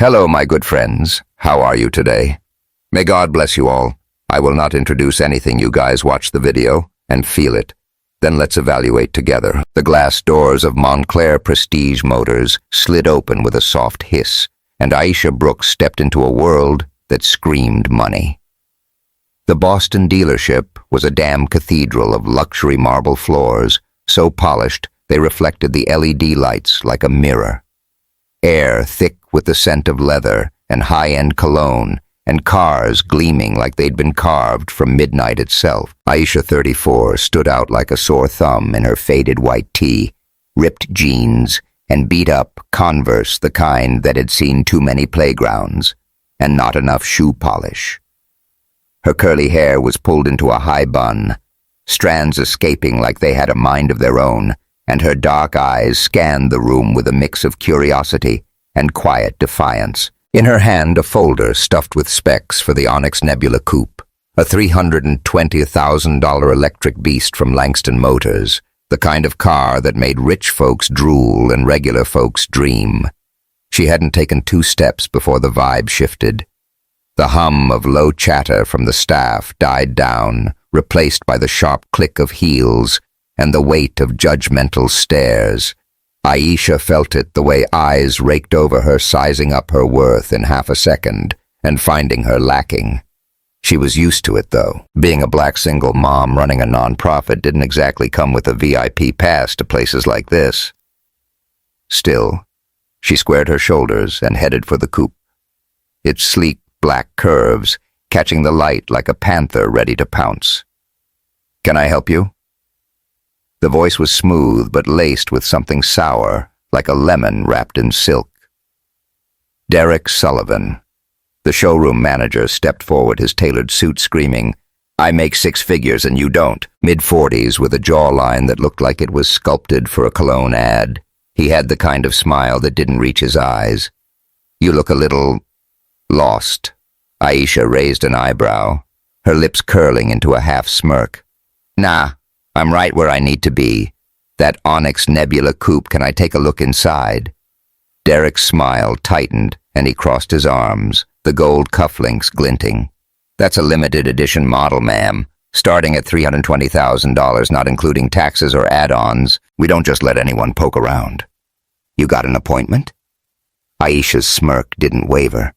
Hello, my good friends. How are you today? May God bless you all. I will not introduce anything. You guys watch the video and feel it. Then let's evaluate together. The glass doors of Montclair Prestige Motors slid open with a soft hiss, and Aisha Brooks stepped into a world that screamed money. The Boston dealership was a damn cathedral of luxury marble floors, so polished they reflected the LED lights like a mirror. Air thick with the scent of leather and high-end cologne, and cars gleaming like they'd been carved from midnight itself. Aisha, 34, stood out like a sore thumb in her faded white tee, ripped jeans, and beat-up Converse, the kind that had seen too many playgrounds, and not enough shoe polish. Her curly hair was pulled into a high bun, strands escaping like they had a mind of their own, and her dark eyes scanned the room with a mix of curiosity and quiet defiance. In her hand, a folder stuffed with specs for the Onyx Nebula Coupe, a $320,000 electric beast from Langston Motors, the kind of car that made rich folks drool and regular folks dream. She hadn't taken 2 steps before the vibe shifted. The hum of low chatter from the staff died down, replaced by the sharp click of heels and the weight of judgmental stares. Aisha felt it the way eyes raked over her, sizing up her worth in half a second and finding her lacking. She was used to it, though. Being a black single mom running a non-profit didn't exactly come with a VIP pass to places like this. Still, she squared her shoulders and headed for the coupe. Its sleek black curves catching the light like a panther ready to pounce. "Can I help you?" The voice was smooth but laced with something sour, like a lemon wrapped in silk. Derek Sullivan, the showroom manager, stepped forward, his tailored suit screaming, "I make 6 figures and you don't." Mid-40s with a jawline that looked like it was sculpted for a cologne ad. He had the kind of smile that didn't reach his eyes. "You look a little lost." Aisha raised an eyebrow, her lips curling into a half smirk. "Nah. I'm right where I need to be. That Onyx Nebula Coupe, can I take a look inside?" Derek's smile tightened and he crossed his arms, the gold cufflinks glinting. "That's a limited edition model, ma'am, starting at $320,000, not including taxes or add-ons. We don't just let anyone poke around." "You got an appointment?" Aisha's smirk didn't waver.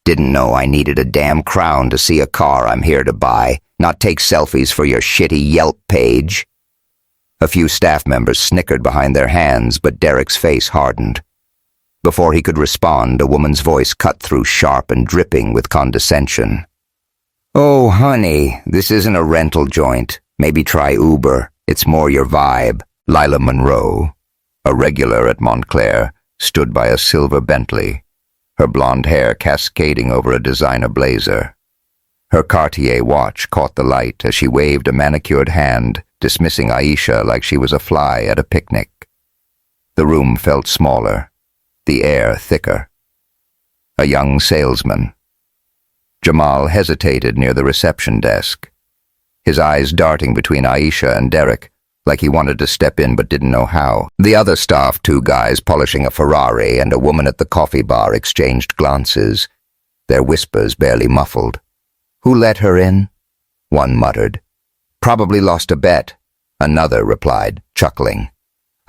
"Didn't know I needed a damn crown to see a car I'm here to buy, not take selfies for your shitty Yelp page." A few staff members snickered behind their hands, but Derek's face hardened. Before he could respond, a woman's voice cut through, sharp and dripping with condescension. "Oh, honey, this isn't a rental joint. Maybe try Uber. It's more your vibe." Lila Monroe, a regular at Montclair, stood by a silver Bentley, her blonde hair cascading over a designer blazer. Her Cartier watch caught the light as she waved a manicured hand, dismissing Aisha like she was a fly at a picnic. The room felt smaller, the air thicker. A young salesman. Jamal hesitated near the reception desk, his eyes darting between Aisha and Derek, like he wanted to step in but didn't know how. The other staff, 2 guys polishing a Ferrari and a woman at the coffee bar, exchanged glances, their whispers barely muffled. "Who let her in?" one muttered. "Probably lost a bet," another replied, chuckling.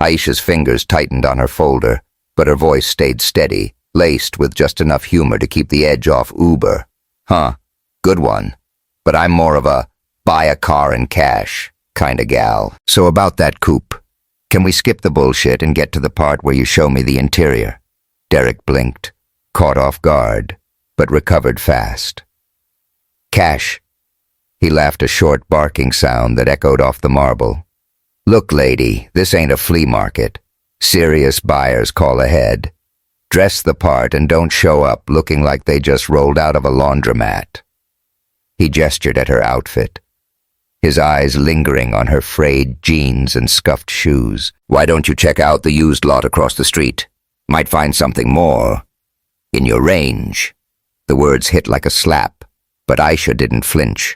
Aisha's fingers tightened on her folder, but her voice stayed steady, laced with just enough humor to keep the edge off Uber. "Huh, good one. But I'm more of a buy a car in cash kind of gal. So about that coupe, can we skip the bullshit and get to the part where you show me the interior?" Derek blinked, caught off guard, but recovered fast. "Cash." He laughed, a short barking sound that echoed off the marble. "Look, lady, this ain't a flea market. Serious buyers call ahead. Dress the part and don't show up looking like they just rolled out of a laundromat." He gestured at her outfit, his eyes lingering on her frayed jeans and scuffed shoes. "Why don't you check out the used lot across the street? Might find something more in your range." The words hit like a slap, but Aisha didn't flinch.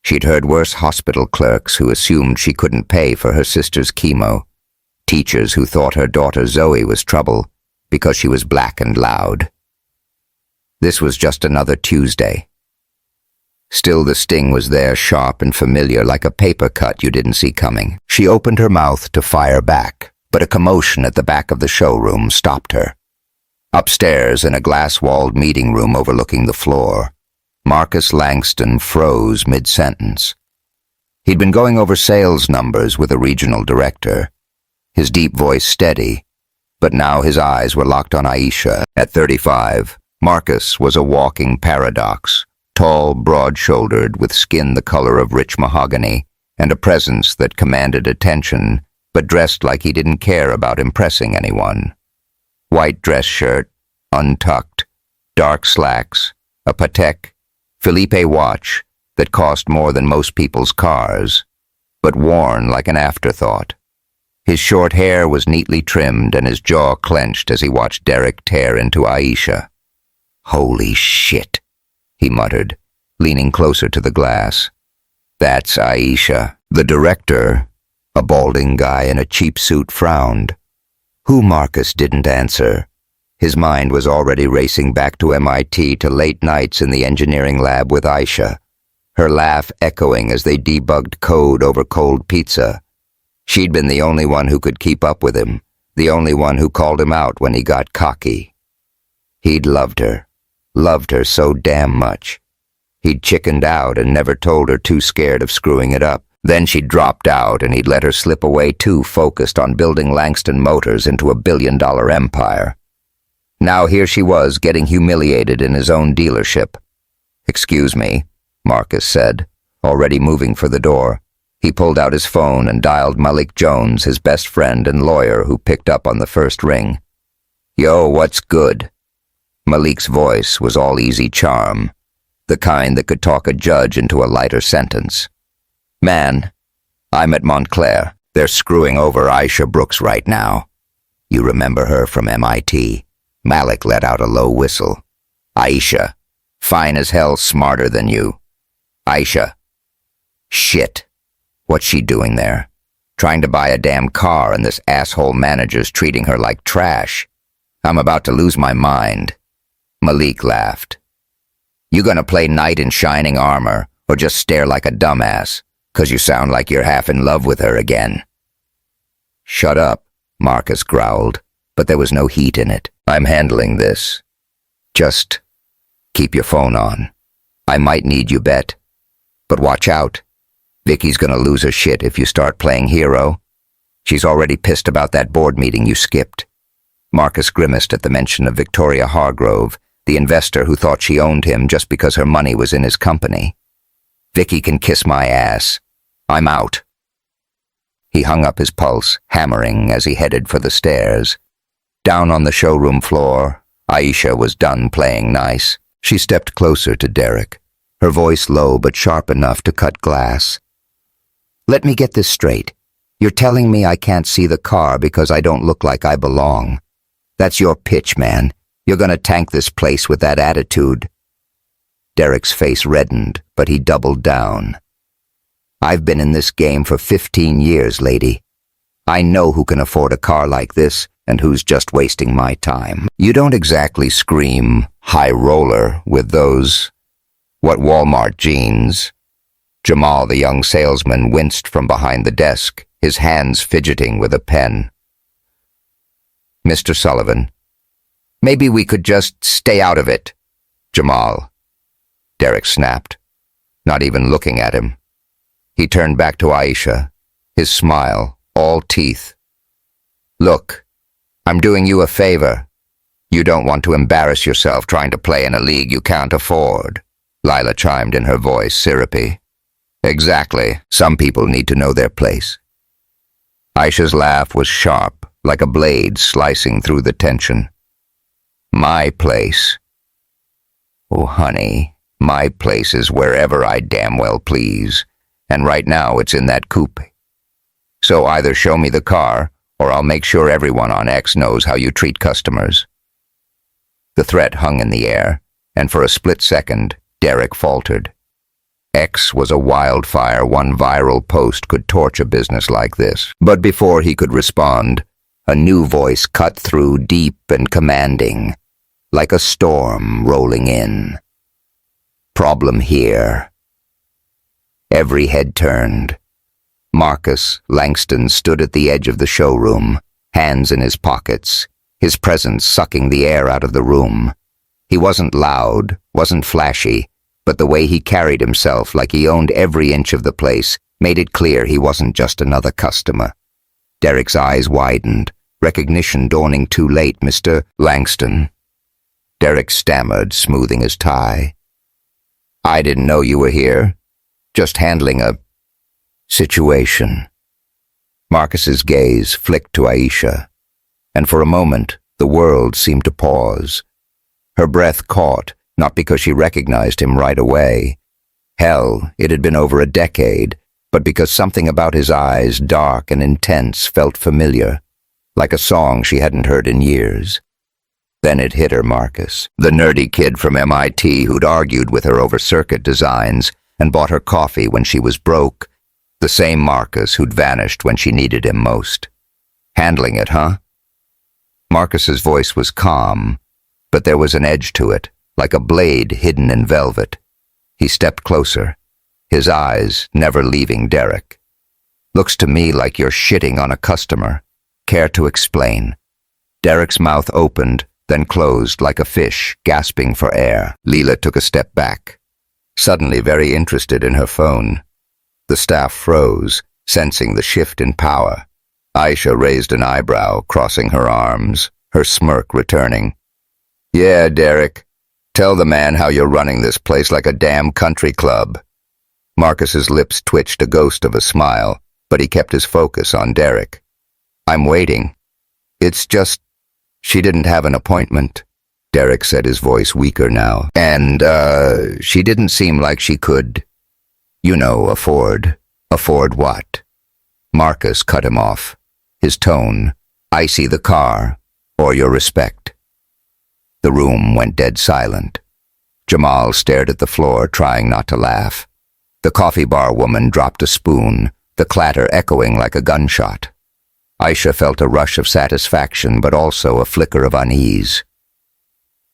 She'd heard worse hospital clerks who assumed she couldn't pay for her sister's chemo, teachers who thought her daughter Zoe was trouble because she was black and loud. This was just another Tuesday. Still, the sting was there, sharp and familiar, like a paper cut you didn't see coming. She opened her mouth to fire back, but a commotion at the back of the showroom stopped her. Upstairs, in a glass-walled meeting room overlooking the floor, Marcus Langston froze mid-sentence. He'd been going over sales numbers with a regional director, his deep voice steady, but now his eyes were locked on Aisha. At 35, Marcus was a walking paradox. Tall, broad-shouldered, with skin the color of rich mahogany, and a presence that commanded attention, but dressed like he didn't care about impressing anyone. White dress shirt, untucked, dark slacks, a Patek Philippe watch that cost more than most people's cars, but worn like an afterthought. His short hair was neatly trimmed and his jaw clenched as he watched Derek tear into Aisha. "Holy shit," he muttered, leaning closer to the glass. "That's Aisha." The director, a balding guy in a cheap suit, frowned. Who Marcus didn't answer. His mind was already racing back to MIT, to late nights in the engineering lab with Aisha, her laugh echoing as they debugged code over cold pizza. She'd been the only one who could keep up with him, the only one who called him out when he got cocky. He'd loved her so damn much. He'd chickened out and never told her, too scared of screwing it up. Then she'd dropped out and he'd let her slip away, too focused on building Langston Motors into a billion-dollar empire. Now here she was, getting humiliated in his own dealership. "Excuse me," Marcus said, already moving for the door. He pulled out his phone and dialed Malik Jones, his best friend and lawyer, who picked up on the first ring. "Yo, what's good?" Malik's voice was all easy charm, the kind that could talk a judge into a lighter sentence. "Man, I'm at Montclair. They're screwing over Aisha Brooks right now. You remember her from MIT? Malik let out a low whistle. "Aisha, fine as hell, smarter than you. Aisha. Shit. What's she doing there? Trying to buy a damn car, and this asshole manager's treating her like trash. I'm about to lose my mind." Malik laughed. "You gonna play knight in shining armor, or just stare like a dumbass, 'cause you sound like you're half in love with her again?" "Shut up," Marcus growled, but there was no heat in it. "I'm handling this. Just keep your phone on. I might need you, bet. But watch out. Vicky's gonna lose her shit if you start playing hero. She's already pissed about that board meeting you skipped." Marcus grimaced at the mention of Victoria Hargrove, the investor who thought she owned him just because her money was in his company. "Vicky can kiss my ass. I'm out." He hung up his pulse, hammering as he headed for the stairs. Down on the showroom floor, Aisha was done playing nice. She stepped closer to Derek, her voice low but sharp enough to cut glass. "Let me get this straight. You're telling me I can't see the car because I don't look like I belong. That's your pitch, man. You're gonna tank this place with that attitude." Derek's face reddened, but he doubled down. "I've been in this game for 15 years, lady. I know who can afford a car like this and who's just wasting my time. You don't exactly scream high roller with those, what, Walmart jeans." Jamal, the young salesman, winced from behind the desk, his hands fidgeting with a pen. "Mr. Sullivan, maybe we could just stay out of it." "Jamal," Derek snapped, not even looking at him. He turned back to Aisha, his smile all teeth. "Look, I'm doing you a favor. You don't want to embarrass yourself trying to play in a league you can't afford," Lila chimed in, her voice syrupy. "Exactly. Some people need to know their place." Aisha's laugh was sharp, like a blade slicing through the tension. "My place? Oh, honey, my place is wherever I damn well please, and right now it's in that coupe. So either show me the car, or I'll make sure everyone on X knows how you treat customers." The threat hung in the air, and for a split second, Derek faltered. X was a wildfire. One viral post could torch a business like this. But before he could respond, a new voice cut through, deep and commanding. like a storm rolling in. Problem here. Every head turned. Marcus Langston stood at the edge of the showroom, hands in his pockets, his presence sucking the air out of the room. He wasn't loud, wasn't flashy, but the way he carried himself, like he owned every inch of the place, made it clear he wasn't just another customer. Derek's eyes widened, recognition dawning too late. "Mr. Langston." Derek stammered, smoothing his tie. "I didn't know you were here. Just handling a situation." Marcus's gaze flicked to Aisha, and for a moment the world seemed to pause. Her breath caught, not because she recognized him right away. Hell, it had been over a decade, but because something about his eyes, dark and intense, felt familiar, like a song she hadn't heard in years. Then it hit her. Marcus, the nerdy kid from MIT who'd argued with her over circuit designs and bought her coffee when she was broke. The same Marcus who'd vanished when she needed him most. "Handling it, huh?" Marcus's voice was calm, but there was an edge to it, like a blade hidden in velvet. He stepped closer, his eyes never leaving Derek. "Looks to me like you're shitting on a customer. Care to explain?" Derek's mouth opened, then closed like a fish, gasping for air. Leela took a step back, suddenly very interested in her phone. The staff froze, sensing the shift in power. Aisha raised an eyebrow, crossing her arms, her smirk returning. "Yeah, Derek. Tell the man how you're running this place like a damn country club." Marcus's lips twitched a ghost of a smile, but he kept his focus on Derek. "I'm waiting. It's just, she didn't have an appointment." Derek said, his voice weaker now. "And, she didn't seem like she could, afford." "Afford what?" Marcus cut him off, his tone, "Icy the car, or your respect." The room went dead silent. Jamal stared at the floor, trying not to laugh. The coffee bar woman dropped a spoon, the clatter echoing like a gunshot. Aisha felt a rush of satisfaction, but also a flicker of unease.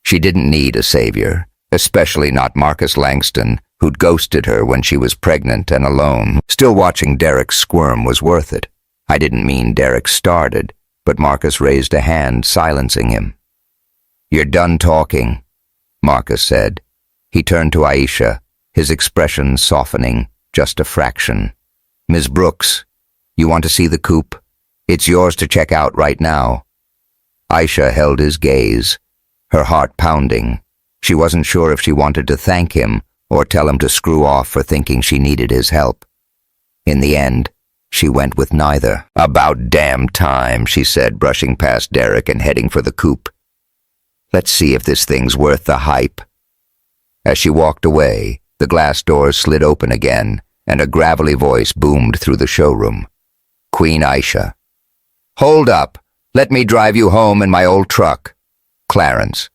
She didn't need a savior, especially not Marcus Langston, who'd ghosted her when she was pregnant and alone. Still, watching Derek squirm was worth it. I didn't mean Derek started, but Marcus raised a hand, silencing him. "You're done talking," Marcus said. He turned to Aisha, his expression softening just a fraction. "Ms. Brooks, you want to see the coupe? It's yours to check out right now." Aisha held his gaze, her heart pounding. She wasn't sure if she wanted to thank him or tell him to screw off for thinking she needed his help. In the end, she went with neither. "About damn time," she said, brushing past Derek and heading for the coupe. "Let's see if this thing's worth the hype." As she walked away, the glass doors slid open again, and a gravelly voice boomed through the showroom. "Queen Aisha." "Hold up. Let me drive you home in my old truck." Clarence.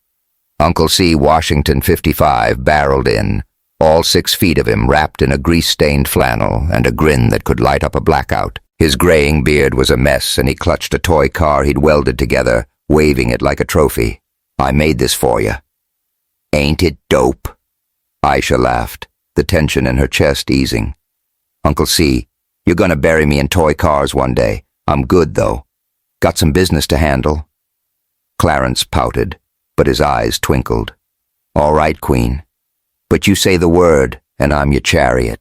Uncle C. Washington 55 barreled in, all 6 feet of him wrapped in a grease-stained flannel and a grin that could light up a blackout. His graying beard was a mess, and he clutched a toy car he'd welded together, waving it like a trophy. "I made this for you." "Ain't it dope?" Aisha laughed, the tension in her chest easing. "Uncle C, you're gonna bury me in toy cars one day. I'm good, though. Got some business to handle." Clarence pouted, but his eyes twinkled. "All right, Queen. But you say the word, and I'm your chariot.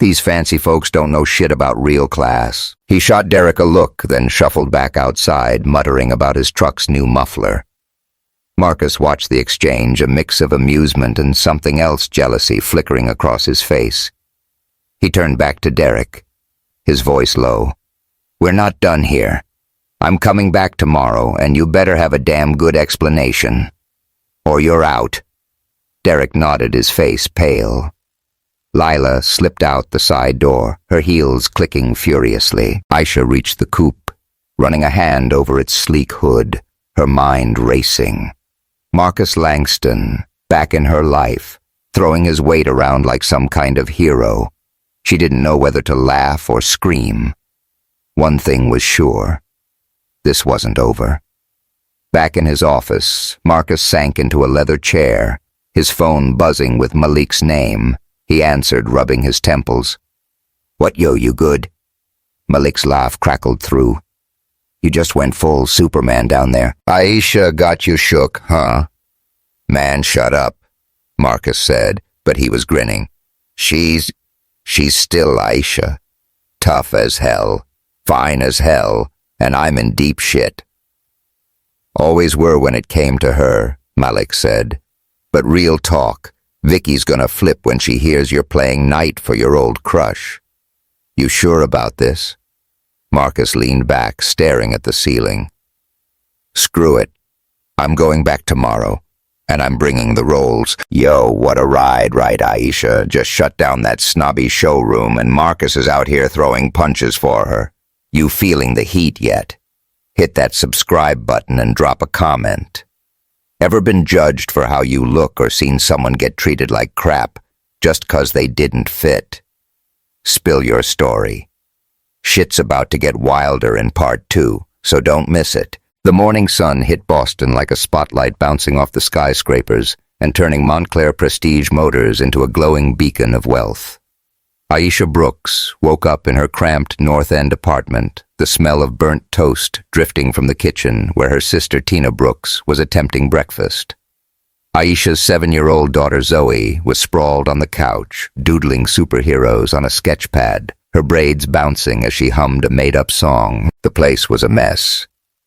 These fancy folks don't know shit about real class." He shot Derek a look, then shuffled back outside, muttering about his truck's new muffler. Marcus watched the exchange, a mix of amusement and something else, jealousy, flickering across his face. He turned back to Derek, his voice low. "We're not done here. I'm coming back tomorrow, and you better have a damn good explanation. Or you're out." Derek nodded, his face pale. Lila slipped out the side door, her heels clicking furiously. Aisha reached the coupe, running a hand over its sleek hood, her mind racing. Marcus Langston, back in her life, throwing his weight around like some kind of hero. She didn't know whether to laugh or scream. One thing was sure. This wasn't over. Back in his office, Marcus sank into a leather chair, his phone buzzing with Malik's name. He answered, rubbing his temples. "What, yo, you good?" Malik's laugh crackled through. "You just went full Superman down there." "Aisha got you shook, huh?" "Man, shut up," Marcus said, but he was grinning. She's still Aisha. Tough as hell, fine as hell, and I'm in deep shit." "Always were when it came to her," Malik said. "But real talk, Vicky's gonna flip when she hears you're playing knight for your old crush." "You sure about this?" Marcus leaned back, staring at the ceiling. "Screw it. I'm going back tomorrow, and I'm bringing the rolls." "Yo, what a ride, right, Aisha? Just shut down that snobby showroom, and Marcus is out here throwing punches for her. You feeling the heat yet? Hit that subscribe button and drop a comment. Ever been judged for how you look or seen someone get treated like crap just 'cause they didn't fit? Spill your story. Shit's about to get wilder in part 2, so don't miss it. The morning sun hit Boston like a spotlight bouncing off the skyscrapers and turning Montclair Prestige Motors into a glowing beacon of wealth. Aisha Brooks woke up in her cramped North End apartment, the smell of burnt toast drifting from the kitchen where her sister Tina Brooks was attempting breakfast. Aisha's 7-year-old daughter Zoe was sprawled on the couch, doodling superheroes on a sketch pad, her braids bouncing as she hummed a made-up song. The place was a mess.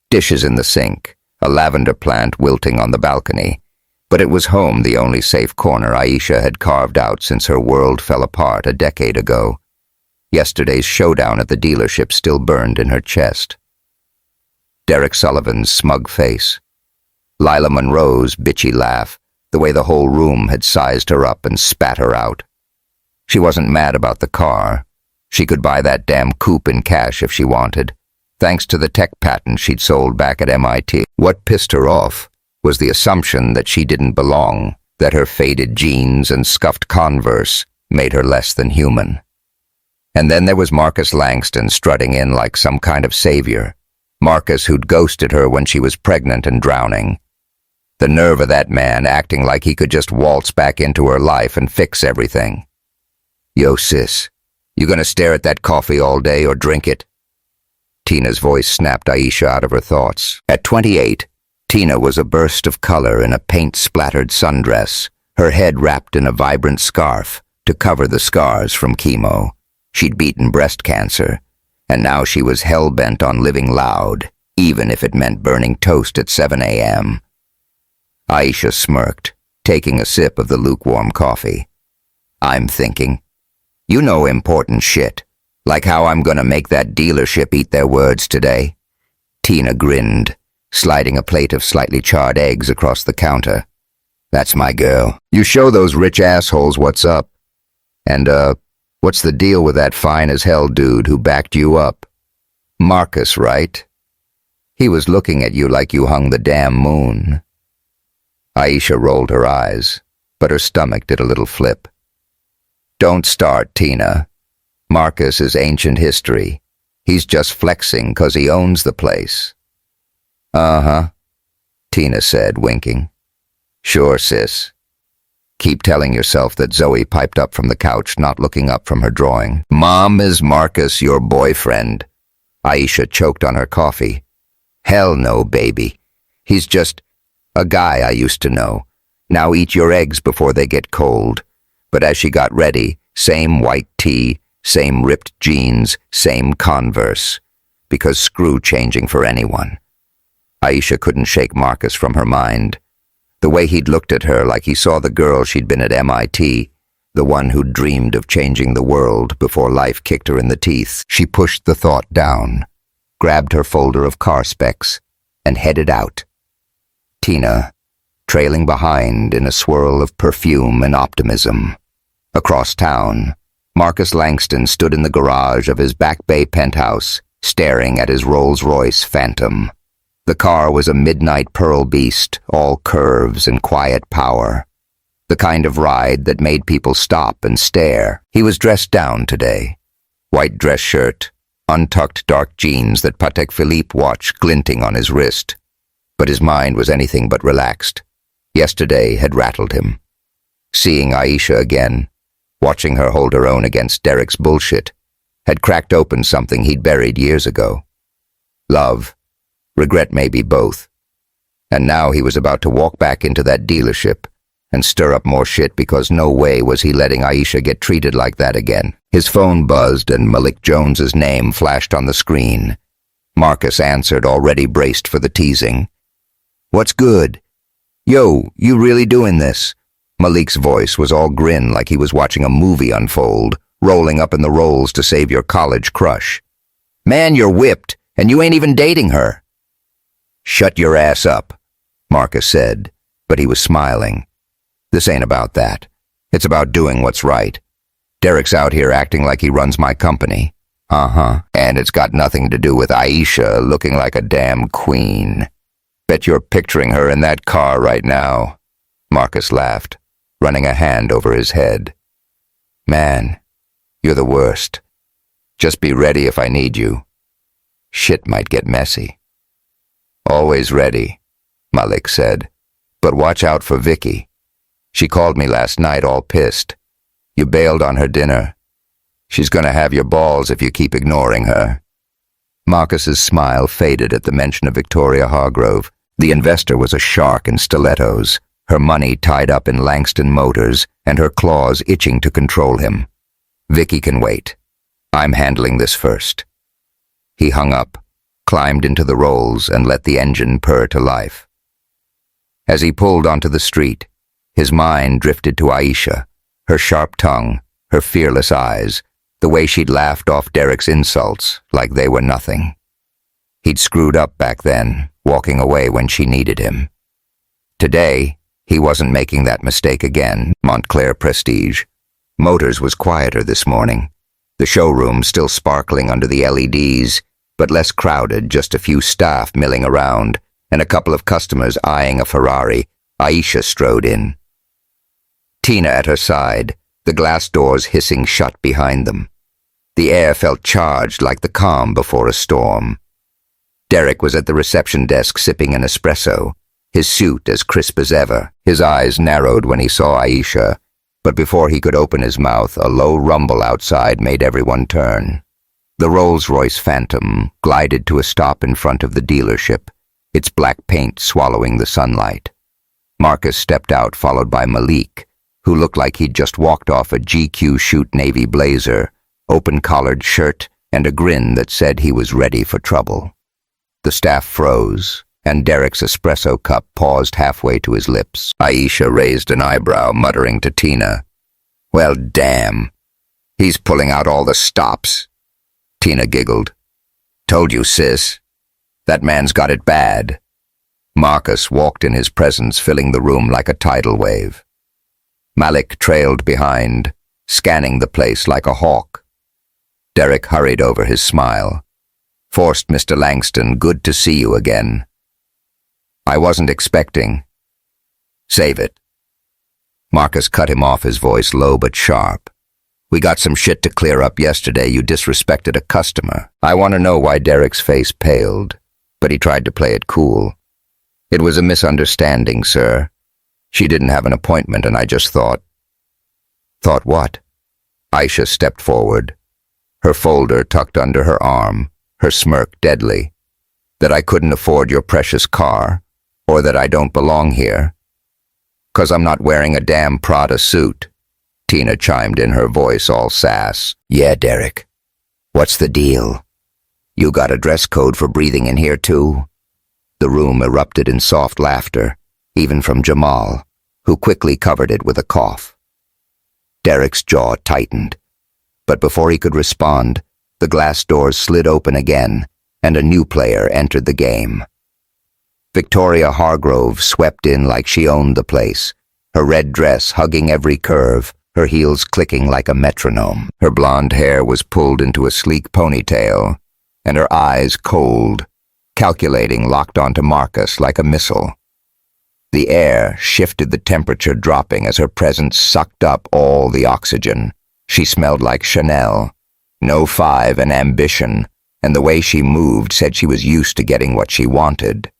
Dishes in the sink, a lavender plant wilting on the balcony. But it was home, the only safe corner Aisha had carved out since her world fell apart a decade ago. Yesterday's showdown at the dealership still burned in her chest. Derek Sullivan's smug face. Lila Monroe's bitchy laugh, the way the whole room had sized her up and spat her out. She wasn't mad about the car. She could buy that damn coupe in cash if she wanted, thanks to the tech patent she'd sold back at MIT. What pissed her off was the assumption that she didn't belong, that her faded jeans and scuffed Converse made her less than human. And then there was Marcus Langston strutting in like some kind of savior. Marcus who'd ghosted her when she was pregnant and drowning. The nerve of that man acting like he could just waltz back into her life and fix everything. "Yo, sis, you gonna stare at that coffee all day or drink it?" Tina's voice snapped Aisha out of her thoughts. At 28, Tina was a burst of color in a paint-splattered sundress, her head wrapped in a vibrant scarf to cover the scars from chemo. She'd beaten breast cancer, and now she was hell-bent on living loud, even if it meant burning toast at 7 a.m. Aisha smirked, taking a sip of the lukewarm coffee. "I'm thinking, you know important shit, like how I'm gonna make that dealership eat their words today." Tina grinned, sliding a plate of slightly charred eggs across the counter. "That's my girl. You show those rich assholes what's up. And, what's the deal with that fine-as-hell dude who backed you up? Marcus, right? He was looking at you like you hung the damn moon." Aisha rolled her eyes, but her stomach did a little flip. "Don't start, Tina. Marcus is ancient history. He's just flexing 'cause he owns the place." "Uh-huh," Tina said, winking. "Sure, sis." Keep telling yourself that Zoe piped up from the couch, not looking up from her drawing. "Mom, is Marcus your boyfriend?" Aisha choked on her coffee. "Hell no, baby. He's just a guy I used to know. Now eat your eggs before they get cold." But as she got ready, same white tee, same ripped jeans, same Converse. Because screw changing for anyone. Aisha couldn't shake Marcus from her mind. The way he'd looked at her like he saw the girl she'd been at MIT, the one who'd dreamed of changing the world before life kicked her in the teeth. She pushed the thought down, grabbed her folder of car specs, and headed out. Tina, trailing behind in a swirl of perfume and optimism. Across town, Marcus Langston stood in the garage of his Back Bay penthouse, staring at his Rolls-Royce Phantom. The car was a midnight pearl beast, all curves and quiet power. The kind of ride that made people stop and stare. He was dressed down today. White dress shirt, untucked dark jeans that Patek Philippe watch glinting on his wrist. but his mind was anything but relaxed. Yesterday had rattled him. Seeing Aisha again, watching her hold her own against Derek's bullshit, had cracked open something he'd buried years ago. Love, regret, maybe both. And now he was about to walk back into that dealership and stir up more shit because no way was he letting Aisha get treated like that again. His phone buzzed and Malik Jones's name flashed on the screen. Marcus answered, already braced for the teasing. "What's good? Yo, you really doing this?" Malik's voice was all grin like he was watching a movie unfold, rolling up in the rolls to save your college crush. "Man, you're whipped, and you ain't even dating her." "Shut your ass up," Marcus said, but he was smiling. "This ain't about that. It's about doing what's right. Derek's out here acting like he runs my company. And it's got nothing to do with Aisha looking like a damn queen. Bet you're picturing her in that car right now." Marcus laughed, running a hand over his head. "Man, you're the worst. Just be ready if I need you. Shit might get messy." "Always ready," Malik said. "But watch out for Vicky. She called me last night all pissed. You bailed on her dinner. She's gonna have your balls if you keep ignoring her." Marcus's smile faded at the mention of Victoria Hargrove. The investor was a shark in stilettos, her money tied up in Langston Motors and her claws itching to control him. "Vicky can wait. I'm handling this first." He hung up, climbed into the rolls, and let the engine purr to life. As he pulled onto the street, his mind drifted to Aisha, her sharp tongue, her fearless eyes, the way she'd laughed off Derek's insults like they were nothing. He'd screwed up back then, walking away when she needed him. Today, he wasn't making that mistake again. Montclair Prestige. Motors was quieter this morning. The showroom still sparkling under the LEDs, but less crowded, just a few staff milling around, and a couple of customers eyeing a Ferrari. Aisha strode in. Tina at her side, the glass doors hissing shut behind them. The air felt charged like the calm before a storm. Derek was at the reception desk sipping an espresso, his suit as crisp as ever. His eyes narrowed when he saw Aisha, but before he could open his mouth, a low rumble outside made everyone turn. The Rolls-Royce Phantom glided to a stop in front of the dealership, its black paint swallowing the sunlight. Marcus stepped out, followed by Malik, who looked like he'd just walked off a GQ shoot navy blazer, open-collared shirt, and a grin that said he was ready for trouble. The staff froze, and Derek's espresso cup paused halfway to his lips. Aisha raised an eyebrow, muttering to Tina, "Well, damn. He's pulling out all the stops." Tina giggled. "Told you, sis. That man's got it bad." Marcus walked in his presence, filling the room like a tidal wave. Malik trailed behind, scanning the place like a hawk. Derek hurried over his smile. "Forced, Mr. Langston, good to see you again." "I wasn't expecting." "Save it." Marcus cut him off, his voice low but sharp. "We got some shit to clear up yesterday. You disrespected a customer." I want to know why Derek's face paled, but he tried to play it cool. "It was a misunderstanding, sir. She didn't have an appointment and I just thought—" "Thought what?" Aisha stepped forward, her folder tucked under her arm, her smirk deadly. "That I couldn't afford your precious car, or that I don't belong here." "'Cause I'm not wearing a damn Prada suit," Tina chimed in, her voice all sass. "Yeah, Derek. What's the deal? You got a dress code for breathing in here too?" The room erupted in soft laughter, even from Jamal, who quickly covered it with a cough. Derek's jaw tightened, but before he could respond, the glass doors slid open again, and a new player entered the game. Victoria Hargrove swept in like she owned the place, her red dress hugging every curve, her heels clicking like a metronome. Her blonde hair was pulled into a sleek ponytail, and her eyes cold, calculating, locked onto Marcus like a missile. The air shifted, the temperature dropping as her presence sucked up all the oxygen. She smelled like Chanel, No 5 and ambition, and the way she moved said she was used to getting what she wanted.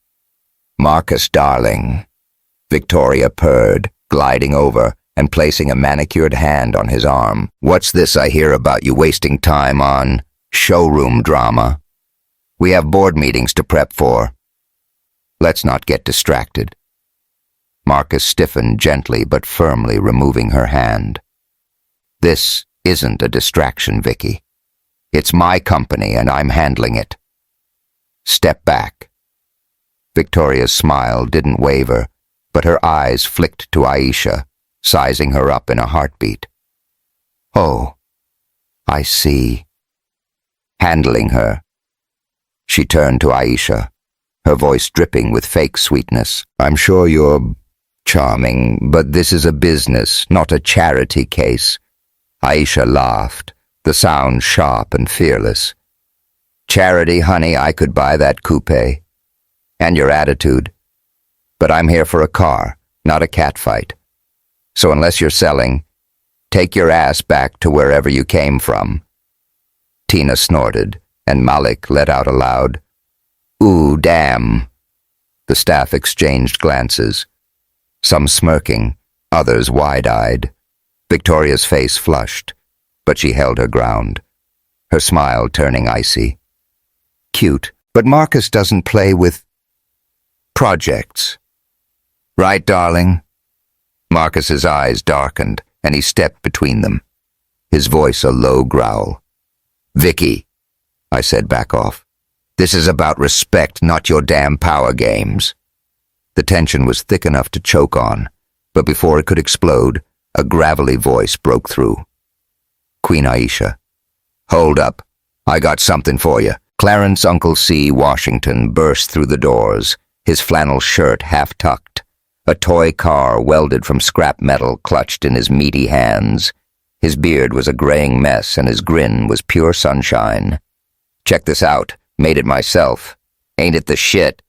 Marcus, darling, Victoria purred, gliding over and placing a manicured hand on his arm. What's this I hear about you wasting time on showroom drama? We have board meetings to prep for. Let's not get distracted. Marcus stiffened gently but firmly, removing her hand. This isn't a distraction, Vicky. It's my company and I'm handling it. Step back. Victoria's smile didn't waver, but her eyes flicked to Aisha, sizing her up in a heartbeat. Oh, I see. Handling her. She turned to Aisha, her voice dripping with fake sweetness. I'm sure you're charming, but this is a business, not a charity case. Aisha laughed, the sound sharp and fearless. Charity, honey, I could buy that coupe. And your attitude. But I'm here for a car, not a catfight. So unless you're selling, take your ass back to wherever you came from. Tina snorted, and Malik let out a loud, "Ooh, damn." The staff exchanged glances, some smirking, others wide-eyed. Victoria's face flushed, but she held her ground, her smile turning icy. Cute, but Marcus doesn't play with projects. Right, darling? Marcus's eyes darkened, and he stepped between them, his voice a low growl. Vicky, I said, back off. This is about respect, not your damn power games. The tension was thick enough to choke on, but before it could explode, a gravelly voice broke through. Queen Aisha. Hold up. I got something for you. Clarence Uncle C. Washington burst through the doors, his flannel shirt half-tucked, a toy car welded from scrap metal clutched in his meaty hands. His beard was a graying mess and his grin was pure sunshine. Check this out. Made it myself. Ain't it the shit?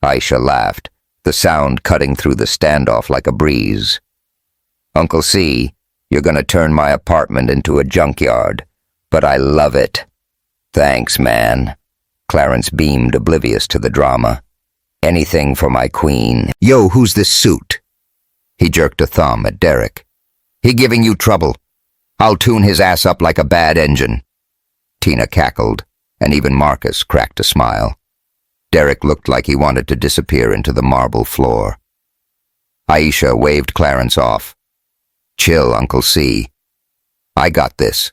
Aisha laughed, the sound cutting through the standoff like a breeze. Uncle C, you're gonna turn my apartment into a junkyard, but I love it. Thanks, man. Clarence beamed, oblivious to the drama. Anything for my queen. Yo, who's this suit? He jerked a thumb at Derek. He giving you trouble. I'll tune his ass up like a bad engine. Tina cackled, and even Marcus cracked a smile. Derek looked like he wanted to disappear into the marble floor. Aisha waved Clarence off. Chill, Uncle C. I got this.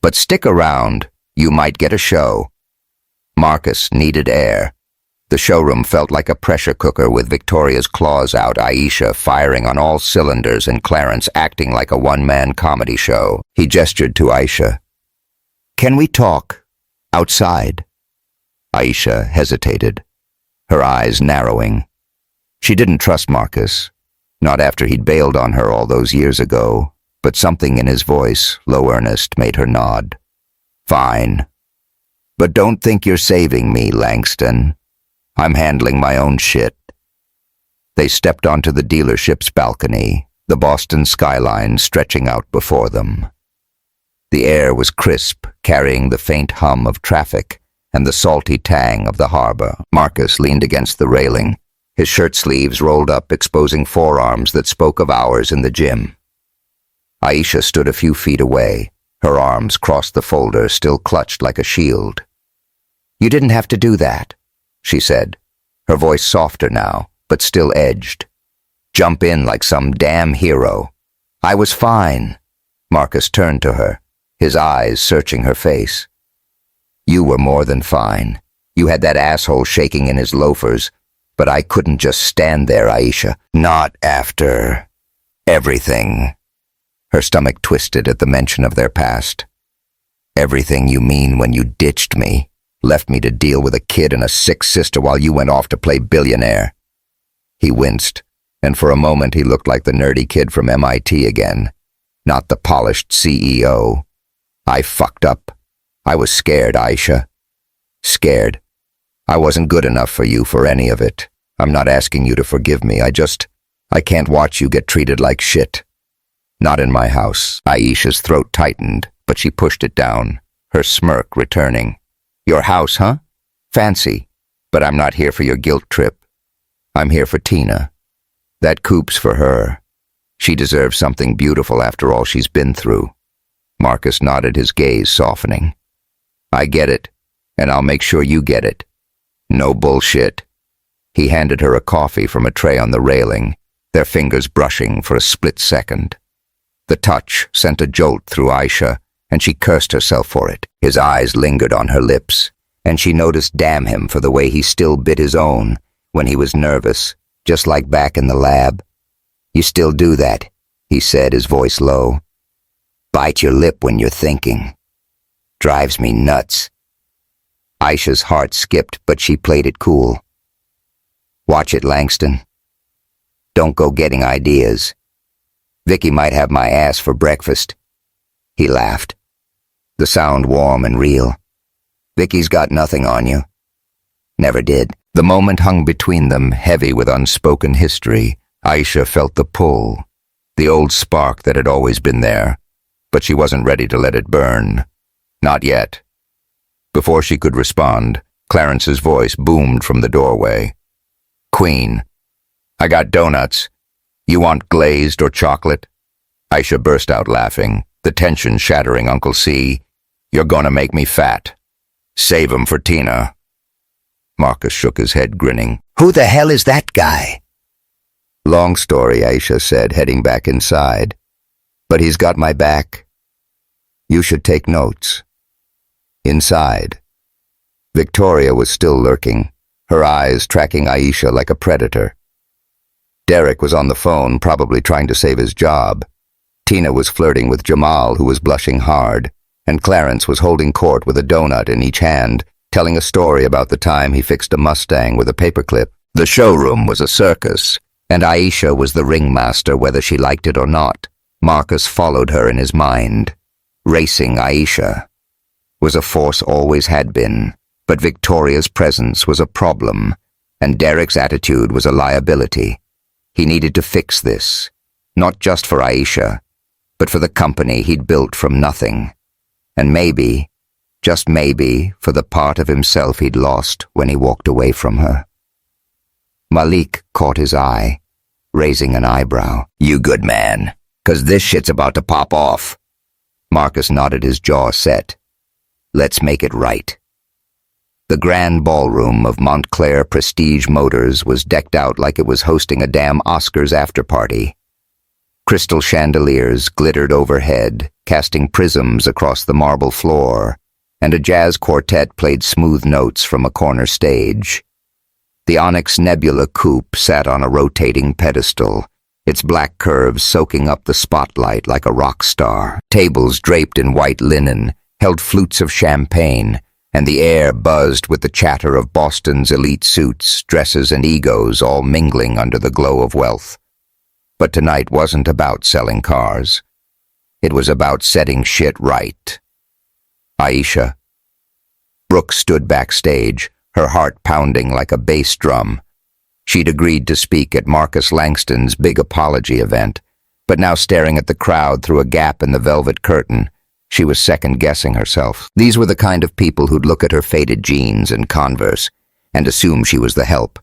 But stick around, you might get a show. Marcus needed air. The showroom felt like a pressure cooker with Victoria's claws out, Aisha firing on all cylinders and Clarence acting like a one-man comedy show. He gestured to Aisha. Can we talk? Outside? Aisha hesitated, her eyes narrowing. She didn't trust Marcus, not after he'd bailed on her all those years ago, but something in his voice, low earnest, made her nod. Fine. But don't think you're saving me, Langston. I'm handling my own shit. They stepped onto the dealership's balcony, the Boston skyline stretching out before them. The air was crisp, carrying the faint hum of traffic and the salty tang of the harbor. Marcus leaned against the railing, his shirt sleeves rolled up, exposing forearms that spoke of hours in the gym. Aisha stood a few feet away, her arms crossed the folder, still clutched like a shield. You didn't have to do that, she said, her voice softer now, but still edged. Jump in like some damn hero. I was fine. Marcus turned to her, his eyes searching her face. You were more than fine. You had that asshole shaking in his loafers, but I couldn't just stand there, Aisha. Not after everything. Her stomach twisted at the mention of their past. Everything you mean when you ditched me, left me to deal with a kid and a sick sister while you went off to play billionaire. He winced, and for a moment he looked like the nerdy kid from MIT again, not the polished CEO. I fucked up. I was scared, Aisha. Scared. I wasn't good enough for you for any of it. I'm not asking you to forgive me. I can't watch you get treated like shit. Not in my house. Aisha's throat tightened, but she pushed it down, her smirk returning. Your house, huh? Fancy. But I'm not here for your guilt trip. I'm here for Tina. That coupe's for her. She deserves something beautiful after all she's been through. Marcus nodded, his gaze softening. I get it, and I'll make sure you get it. No bullshit. He handed her a coffee from a tray on the railing, their fingers brushing for a split second. The touch sent a jolt through Aisha, and she cursed herself for it. His eyes lingered on her lips, and she noticed damn him for the way he still bit his own when he was nervous, just like back in the lab. You still do that, he said, his voice low. Bite your lip when you're thinking. Drives me nuts. Aisha's heart skipped, but she played it cool. Watch it, Langston. Don't go getting ideas. Vicky might have my ass for breakfast. He laughed, the sound warm and real. Vicky's got nothing on you. Never did. The moment hung between them, heavy with unspoken history. Aisha felt the pull, the old spark that had always been there, but she wasn't ready to let it burn. Not yet. Before she could respond, Clarence's voice boomed from the doorway. Queen, I got donuts. You want glazed or chocolate? Aisha burst out laughing, the tension shattering Uncle C. You're gonna make me fat. Save 'em for Tina. Marcus shook his head, grinning. Who the hell is that guy? Long story, Aisha said, heading back inside. But he's got my back. You should take notes. Inside, Victoria was still lurking, her eyes tracking Aisha like a predator. Derek was on the phone, probably trying to save his job. Tina was flirting with Jamal, who was blushing hard, and Clarence was holding court with a donut in each hand, telling a story about the time he fixed a Mustang with a paperclip. The showroom was a circus, and Aisha was the ringmaster whether she liked it or not. Marcus followed her in his mind. Racing Aisha was a force, always had been, but Victoria's presence was a problem, and Derek's attitude was a liability. He needed to fix this, not just for Aisha, but for the company he'd built from nothing, and maybe, just maybe, for the part of himself he'd lost when he walked away from her. Malik caught his eye, raising an eyebrow. You good man, 'cause this shit's about to pop off. Marcus nodded, his jaw set. Let's make it right. The grand ballroom of Montclair Prestige Motors was decked out like it was hosting a damn Oscars after-party. Crystal chandeliers glittered overhead, casting prisms across the marble floor, and a jazz quartet played smooth notes from a corner stage. The Onyx Nebula coupe sat on a rotating pedestal, its black curves soaking up the spotlight like a rock star. Tables draped in white linen held flutes of champagne, and the air buzzed with the chatter of Boston's elite suits, dresses, and egos all mingling under the glow of wealth. But tonight wasn't about selling cars. It was about setting shit right. Aisha. Brooke stood backstage, her heart pounding like a bass drum. She'd agreed to speak at Marcus Langston's big apology event, but now staring at the crowd through a gap in the velvet curtain, she was second-guessing herself. These were the kind of people who'd look at her faded jeans and Converse and assume she was the help.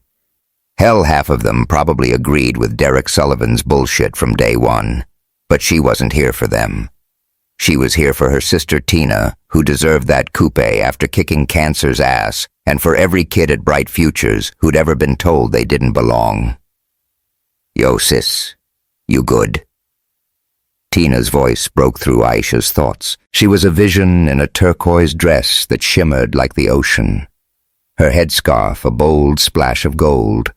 Hell, half of them probably agreed with Derek Sullivan's bullshit from day one, but she wasn't here for them. She was here for her sister Tina, who deserved that coupe after kicking cancer's ass, and for every kid at Bright Futures who'd ever been told they didn't belong. Yo, sis, you good? Tina's voice broke through Aisha's thoughts. She was a vision in a turquoise dress that shimmered like the ocean. Her headscarf a bold splash of gold.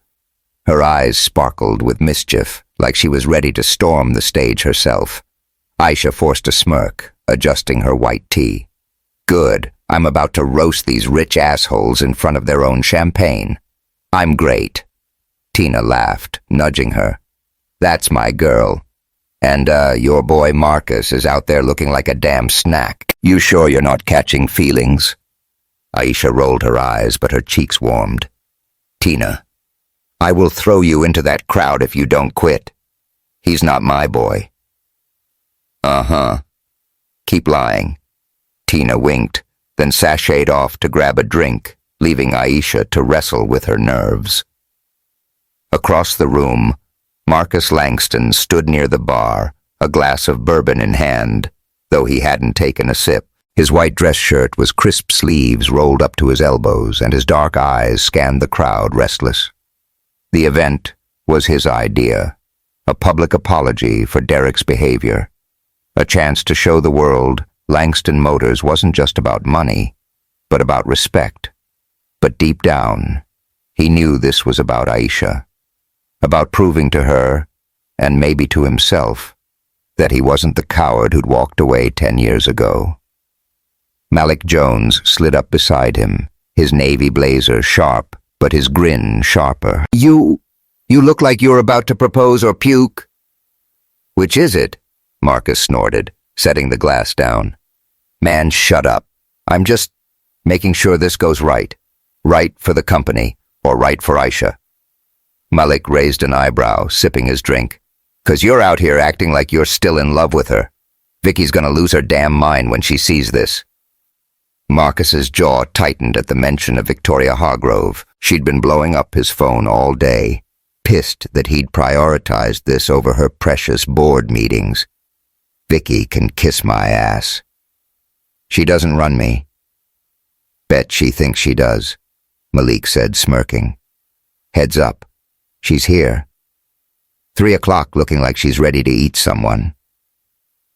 Her eyes sparkled with mischief, like she was ready to storm the stage herself. Aisha forced a smirk, adjusting her white tee. Good, I'm about to roast these rich assholes in front of their own champagne. I'm great. Tina laughed, nudging her. That's my girl. And, your boy Marcus is out there looking like a damn snack. You sure you're not catching feelings? Aisha rolled her eyes, but her cheeks warmed. Tina, I will throw you into that crowd if you don't quit. He's not my boy. Uh-huh. Keep lying. Tina winked, then sashayed off to grab a drink, leaving Aisha to wrestle with her nerves. Across the room, Marcus Langston stood near the bar, a glass of bourbon in hand, though he hadn't taken a sip. His white dress shirt was crisp sleeves rolled up to his elbows, and his dark eyes scanned the crowd, restless. The event was his idea, a public apology for Derek's behavior, a chance to show the world Langston Motors wasn't just about money, but about respect. But deep down, he knew this was about Aisha, about proving to her, and maybe to himself, that he wasn't the coward who'd walked away 10 years ago. Malik Jones slid up beside him, his navy blazer sharp, but his grin sharper. You look like you're about to propose or puke." "Which is it?" Marcus snorted, setting the glass down. "Man, shut up. I'm just making sure this goes right. Right for the company, or right for Aisha." Malik raised an eyebrow, sipping his drink. "'Cause you're out here acting like you're still in love with her. Vicky's gonna lose her damn mind when she sees this." Marcus's jaw tightened at the mention of Victoria Hargrove. She'd been blowing up his phone all day, pissed that he'd prioritized this over her precious board meetings. "Vicky can kiss my ass. She doesn't run me." "Bet she thinks she does," Malik said, smirking. "Heads up. She's here. 3 o'clock, looking like she's ready to eat someone."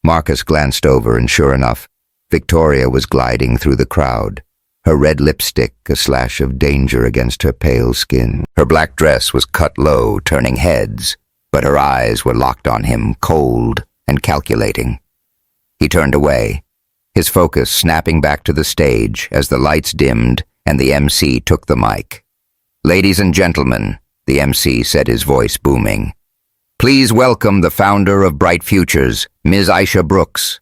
Marcus glanced over, and sure enough, Victoria was gliding through the crowd, her red lipstick a slash of danger against her pale skin. Her black dress was cut low, turning heads, but her eyes were locked on him, cold and calculating. He turned away, his focus snapping back to the stage as the lights dimmed and the MC took the mic. "Ladies and gentlemen," the MC said, his voice booming, "please welcome the founder of Bright Futures, Ms. Aisha Brooks."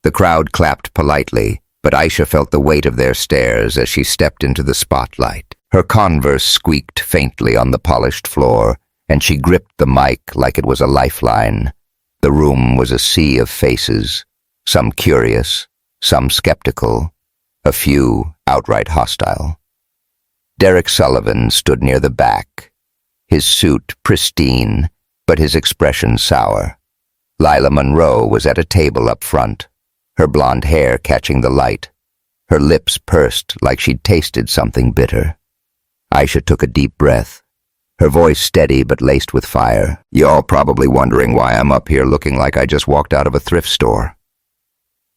The crowd clapped politely, but Aisha felt the weight of their stares as she stepped into the spotlight. Her Converse squeaked faintly on the polished floor, and she gripped the mic like it was a lifeline. The room was a sea of faces, some curious, some skeptical, a few outright hostile. Derek Sullivan stood near the back, his suit pristine, but his expression sour. Lila Monroe was at a table up front, her blonde hair catching the light, her lips pursed like she'd tasted something bitter. Aisha took a deep breath, her voice steady but laced with fire. "Y'all probably wondering why I'm up here looking like I just walked out of a thrift store.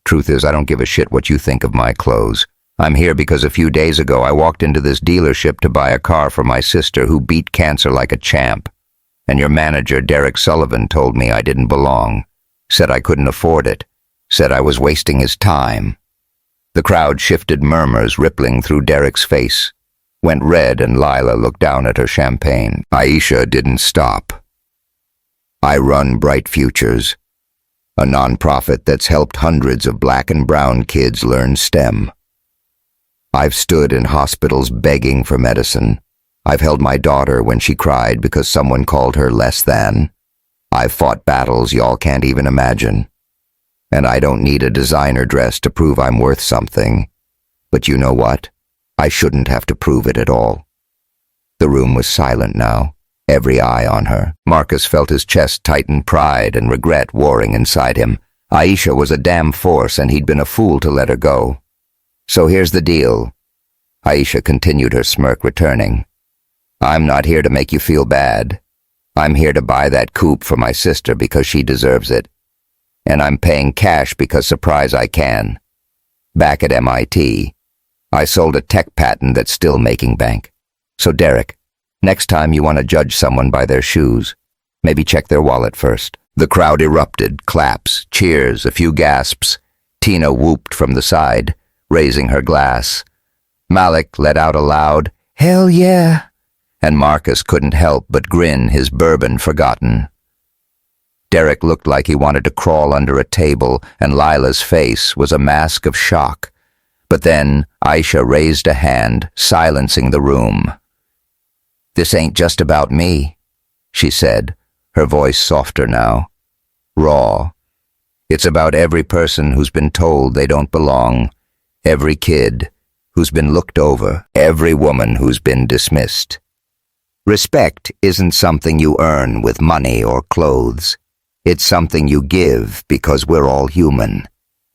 Truth is, I don't give a shit what you think of my clothes. I'm here because a few days ago I walked into this dealership to buy a car for my sister who beat cancer like a champ. And your manager, Derek Sullivan, told me I didn't belong, said I couldn't afford it, said I was wasting his time." The crowd shifted, murmurs rippling through Derek's face, went red, and Lila looked down at her champagne. Aisha didn't stop. "I run Bright Futures, a nonprofit that's helped hundreds of black and brown kids learn STEM. I've stood in hospitals begging for medicine. I've held my daughter when she cried because someone called her less than. I've fought battles y'all can't even imagine. And I don't need a designer dress to prove I'm worth something. But you know what? I shouldn't have to prove it at all." The room was silent now, every eye on her. Marcus felt his chest tighten, pride and regret warring inside him. Aisha was a damn force, and he'd been a fool to let her go. "So here's the deal." Aisha continued, her smirk returning. "I'm not here to make you feel bad. I'm here to buy that coupe for my sister because she deserves it. And I'm paying cash because, surprise, I can. Back at MIT, I sold a tech patent that's still making bank. So Derek, next time you want to judge someone by their shoes, maybe check their wallet first." The crowd erupted, claps, cheers, a few gasps. Tina whooped from the side, raising her glass. Malik let out a loud, "Hell yeah!" And Marcus couldn't help but grin, his bourbon forgotten. Derek looked like he wanted to crawl under a table, and Lila's face was a mask of shock. But then Aisha raised a hand, silencing the room. "This ain't just about me," she said, her voice softer now, raw. "It's about every person who's been told they don't belong, every kid who's been looked over, every woman who's been dismissed. Respect isn't something you earn with money or clothes. It's something you give because we're all human.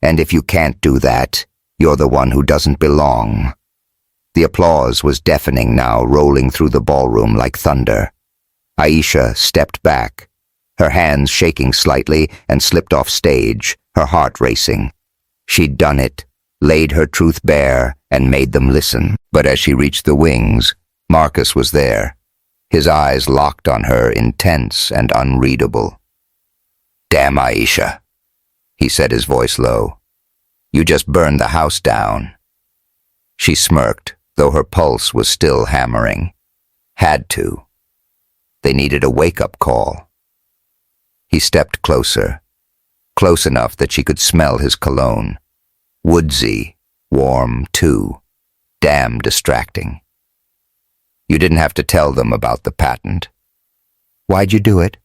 And if you can't do that, you're the one who doesn't belong. The applause was deafening now, rolling through the ballroom like thunder. Aisha stepped back, her hands shaking slightly, and slipped off stage, her heart racing. She'd done it, laid her truth bare, and made them listen. But as she reached the wings, Marcus was there, his eyes locked on her, intense and unreadable. "Damn, Aisha," he said, his voice low. "You just burned the house down." She smirked, though her pulse was still hammering. Had to. They needed a wake-up call. He stepped closer, close enough that she could smell his cologne. Woodsy, warm, too. Damn distracting. "You didn't have to tell them about the patent." "Why'd you do it?"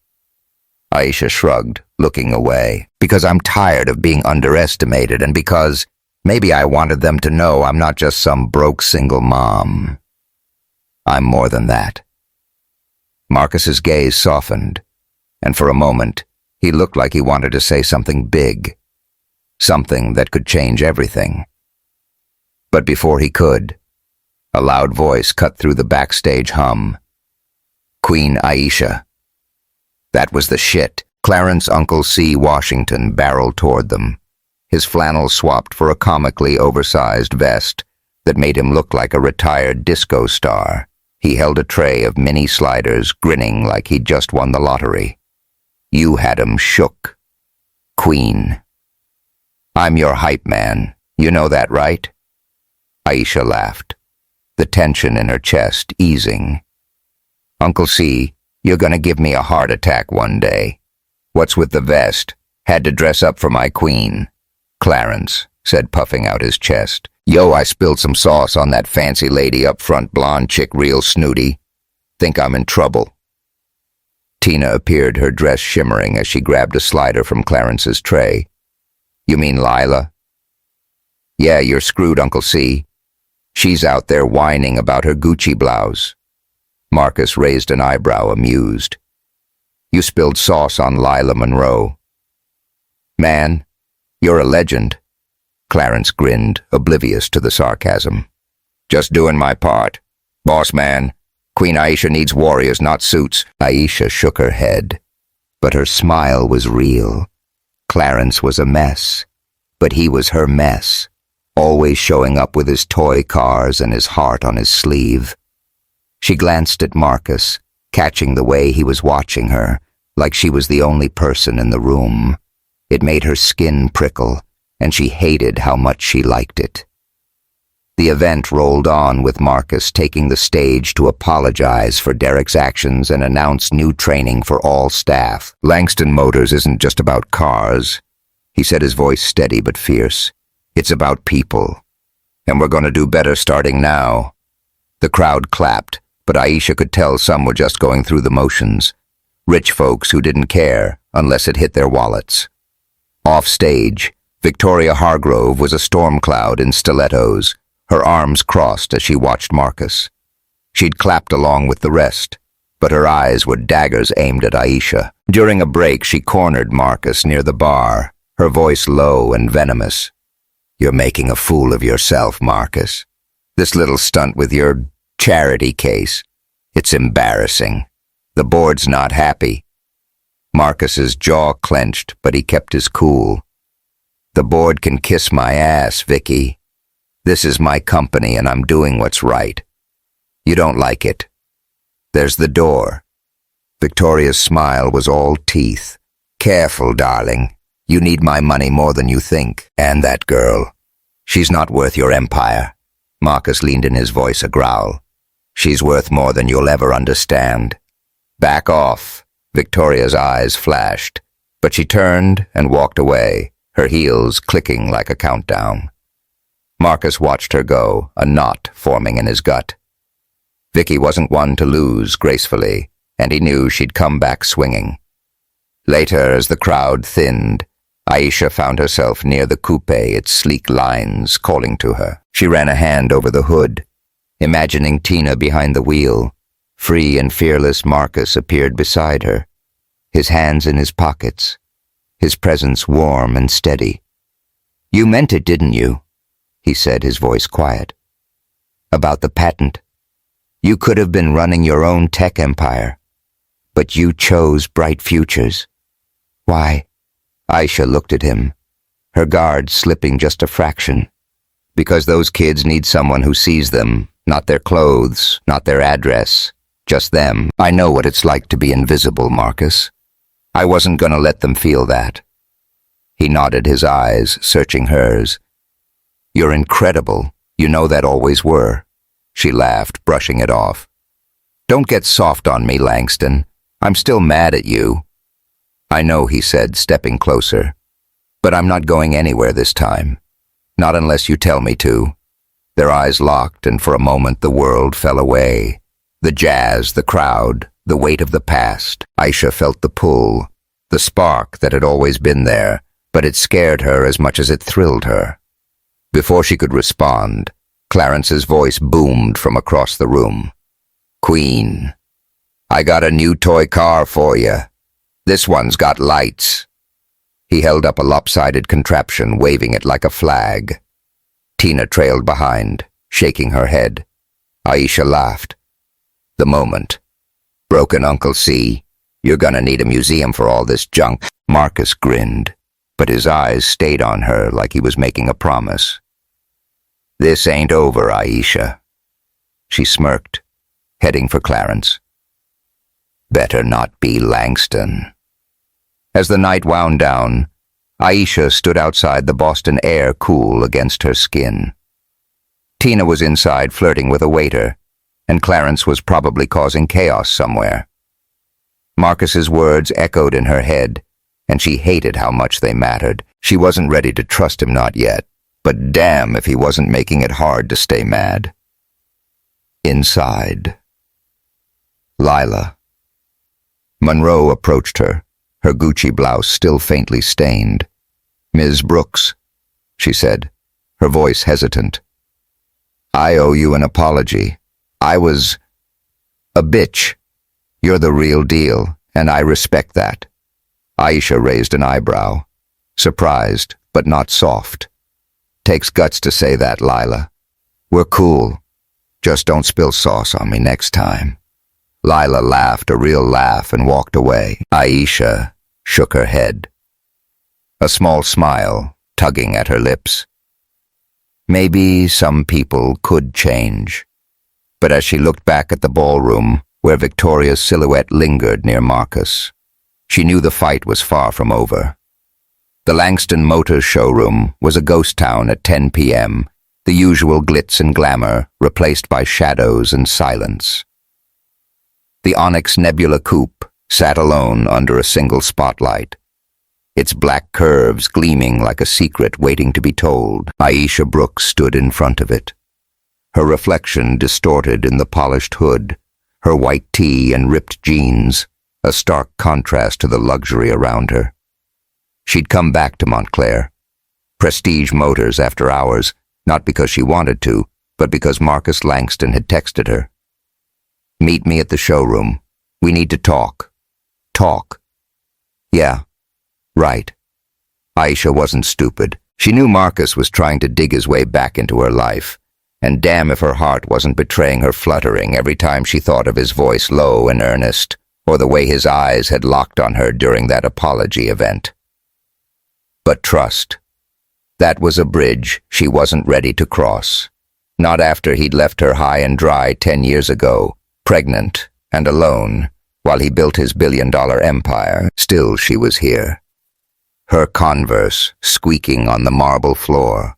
Aisha shrugged, looking away. "Because I'm tired of being underestimated, and because maybe I wanted them to know I'm not just some broke single mom. I'm more than that." Marcus's gaze softened, and for a moment, he looked like he wanted to say something big, something that could change everything. But before he could, a loud voice cut through the backstage hum. "Queen Aisha." That was the shit. Clarence Uncle C. Washington barreled toward them, his flannel swapped for a comically oversized vest that made him look like a retired disco star. He held a tray of mini sliders, grinning like he'd just won the lottery. "You had 'em shook. Queen. I'm your hype man. You know that, right?" Aisha laughed, the tension in her chest easing. "Uncle C, you're gonna give me a heart attack one day. What's with the vest? Had to dress up for my queen." Clarence said, puffing out his chest. "Yo, I spilled some sauce on that fancy lady up front, blonde chick, real snooty. Think I'm in trouble." Tina appeared, her dress shimmering as she grabbed a slider from Clarence's tray. "You mean Lila?" "Yeah, you're screwed, Uncle C. She's out there whining about her Gucci blouse." Marcus raised an eyebrow, amused. "You spilled sauce on Lila Monroe." "Man, you're a legend." Clarence grinned, oblivious to the sarcasm. "Just doing my part. Boss man, Queen Aisha needs warriors, not suits." Aisha shook her head, but her smile was real. Clarence was a mess, but he was her mess, always showing up with his toy cars and his heart on his sleeve. She glanced at Marcus, catching the way he was watching her, like she was the only person in the room. It made her skin prickle, and she hated how much she liked it. The event rolled on, with Marcus taking the stage to apologize for Derek's actions and announce new training for all staff. "Langston Motors isn't just about cars," he said, his voice steady but fierce. "It's about people. And we're going to do better starting now." The crowd clapped, but Aisha could tell some were just going through the motions. Rich folks who didn't care unless it hit their wallets. Off stage, Victoria Hargrove was a storm cloud in stilettos, her arms crossed as she watched Marcus. She'd clapped along with the rest, but her eyes were daggers aimed at Aisha. During a break, she cornered Marcus near the bar, her voice low and venomous. "You're making a fool of yourself, Marcus. This little stunt with your charity case. It's embarrassing. The board's not happy." Marcus's jaw clenched, but he kept his cool. "The board can kiss my ass, Vicky. This is my company and I'm doing what's right. You don't like it. There's the door." Victoria's smile was all teeth. "Careful, darling. You need my money more than you think. And that girl. She's not worth your empire." Marcus leaned in, his voice a growl. "She's worth more than you'll ever understand." "Back off." Victoria's eyes flashed, but she turned and walked away, her heels clicking like a countdown. Marcus watched her go, a knot forming in his gut. Vicky wasn't one to lose gracefully, and he knew she'd come back swinging. Later, as the crowd thinned, Aisha found herself near the coupe, its sleek lines calling to her. She ran a hand over the hood, imagining Tina behind the wheel, Free and fearless Marcus appeared beside her, his hands in his pockets, his presence warm and steady. "You meant it, didn't you?" he said, his voice quiet. "About the patent. You could have been running your own tech empire, but you chose bright futures. Why?" Aisha looked at him, her guard slipping just a fraction. "Because those kids need someone who sees them, not their clothes, not their address, just them. I know what it's like to be invisible, Marcus. I wasn't going to let them feel that." He nodded, his eyes searching hers. "You're incredible. You know that always were." She laughed, brushing it off. "Don't get soft on me, Langston. I'm still mad at you." "I know," he said, stepping closer. "But I'm not going anywhere this time. Not unless you tell me to." Their eyes locked, and for a moment the world fell away. The jazz, the crowd, the weight of the past. Aisha felt the pull, the spark that had always been there, but it scared her as much as it thrilled her. Before she could respond, Clarence's voice boomed from across the room. "Queen, I got a new toy car for you. This one's got lights." He held up a lopsided contraption, waving it like a flag. Tina trailed behind, shaking her head. Aisha laughed. "The moment. Broken Uncle C. You're gonna need a museum for all this junk." Marcus grinned, but his eyes stayed on her like he was making a promise. "This ain't over, Aisha." She smirked, heading for Clarence. "Better not be Langston." As the night wound down, Aisha stood outside the Boston air, cool against her skin. Tina was inside flirting with a waiter, and Clarence was probably causing chaos somewhere. Marcus's words echoed in her head, and she hated how much they mattered. She wasn't ready to trust him, not yet, but damn if he wasn't making it hard to stay mad. Inside. Lila. Monroe approached her, her Gucci blouse still faintly stained. "Ms. Brooks," she said, her voice hesitant. "I owe you an apology. I was a bitch. You're the real deal, and I respect that." Aisha raised an eyebrow, surprised, but not soft. "Takes guts to say that, Lila. We're cool. Just don't spill sauce on me next time." Lila laughed a real laugh and walked away. Aisha shook her head, a small smile tugging at her lips. Maybe some people could change. But as she looked back at the ballroom, where Victoria's silhouette lingered near Marcus, she knew the fight was far from over. The Langston Motors showroom was a ghost town at 10 p.m., the usual glitz and glamour replaced by shadows and silence. The Onyx Nebula coupe sat alone under a single spotlight, its black curves gleaming like a secret waiting to be told. Aisha Brooks stood in front of it, her reflection distorted in the polished hood, her white tee and ripped jeans, a stark contrast to the luxury around her. She'd come back to Montclair, Prestige Motors after hours, not because she wanted to, but because Marcus Langston had texted her. "Meet me at the showroom. We need to talk." Talk. Yeah, right. Aisha wasn't stupid. She knew Marcus was trying to dig his way back into her life, and damn if her heart wasn't betraying her fluttering every time she thought of his voice low and earnest, or the way his eyes had locked on her during that apology event. But trust. That was a bridge she wasn't ready to cross. Not after he'd left her high and dry 10 years ago, pregnant and alone, while he built his billion-dollar empire. Still she was here. Her Converse squeaking on the marble floor,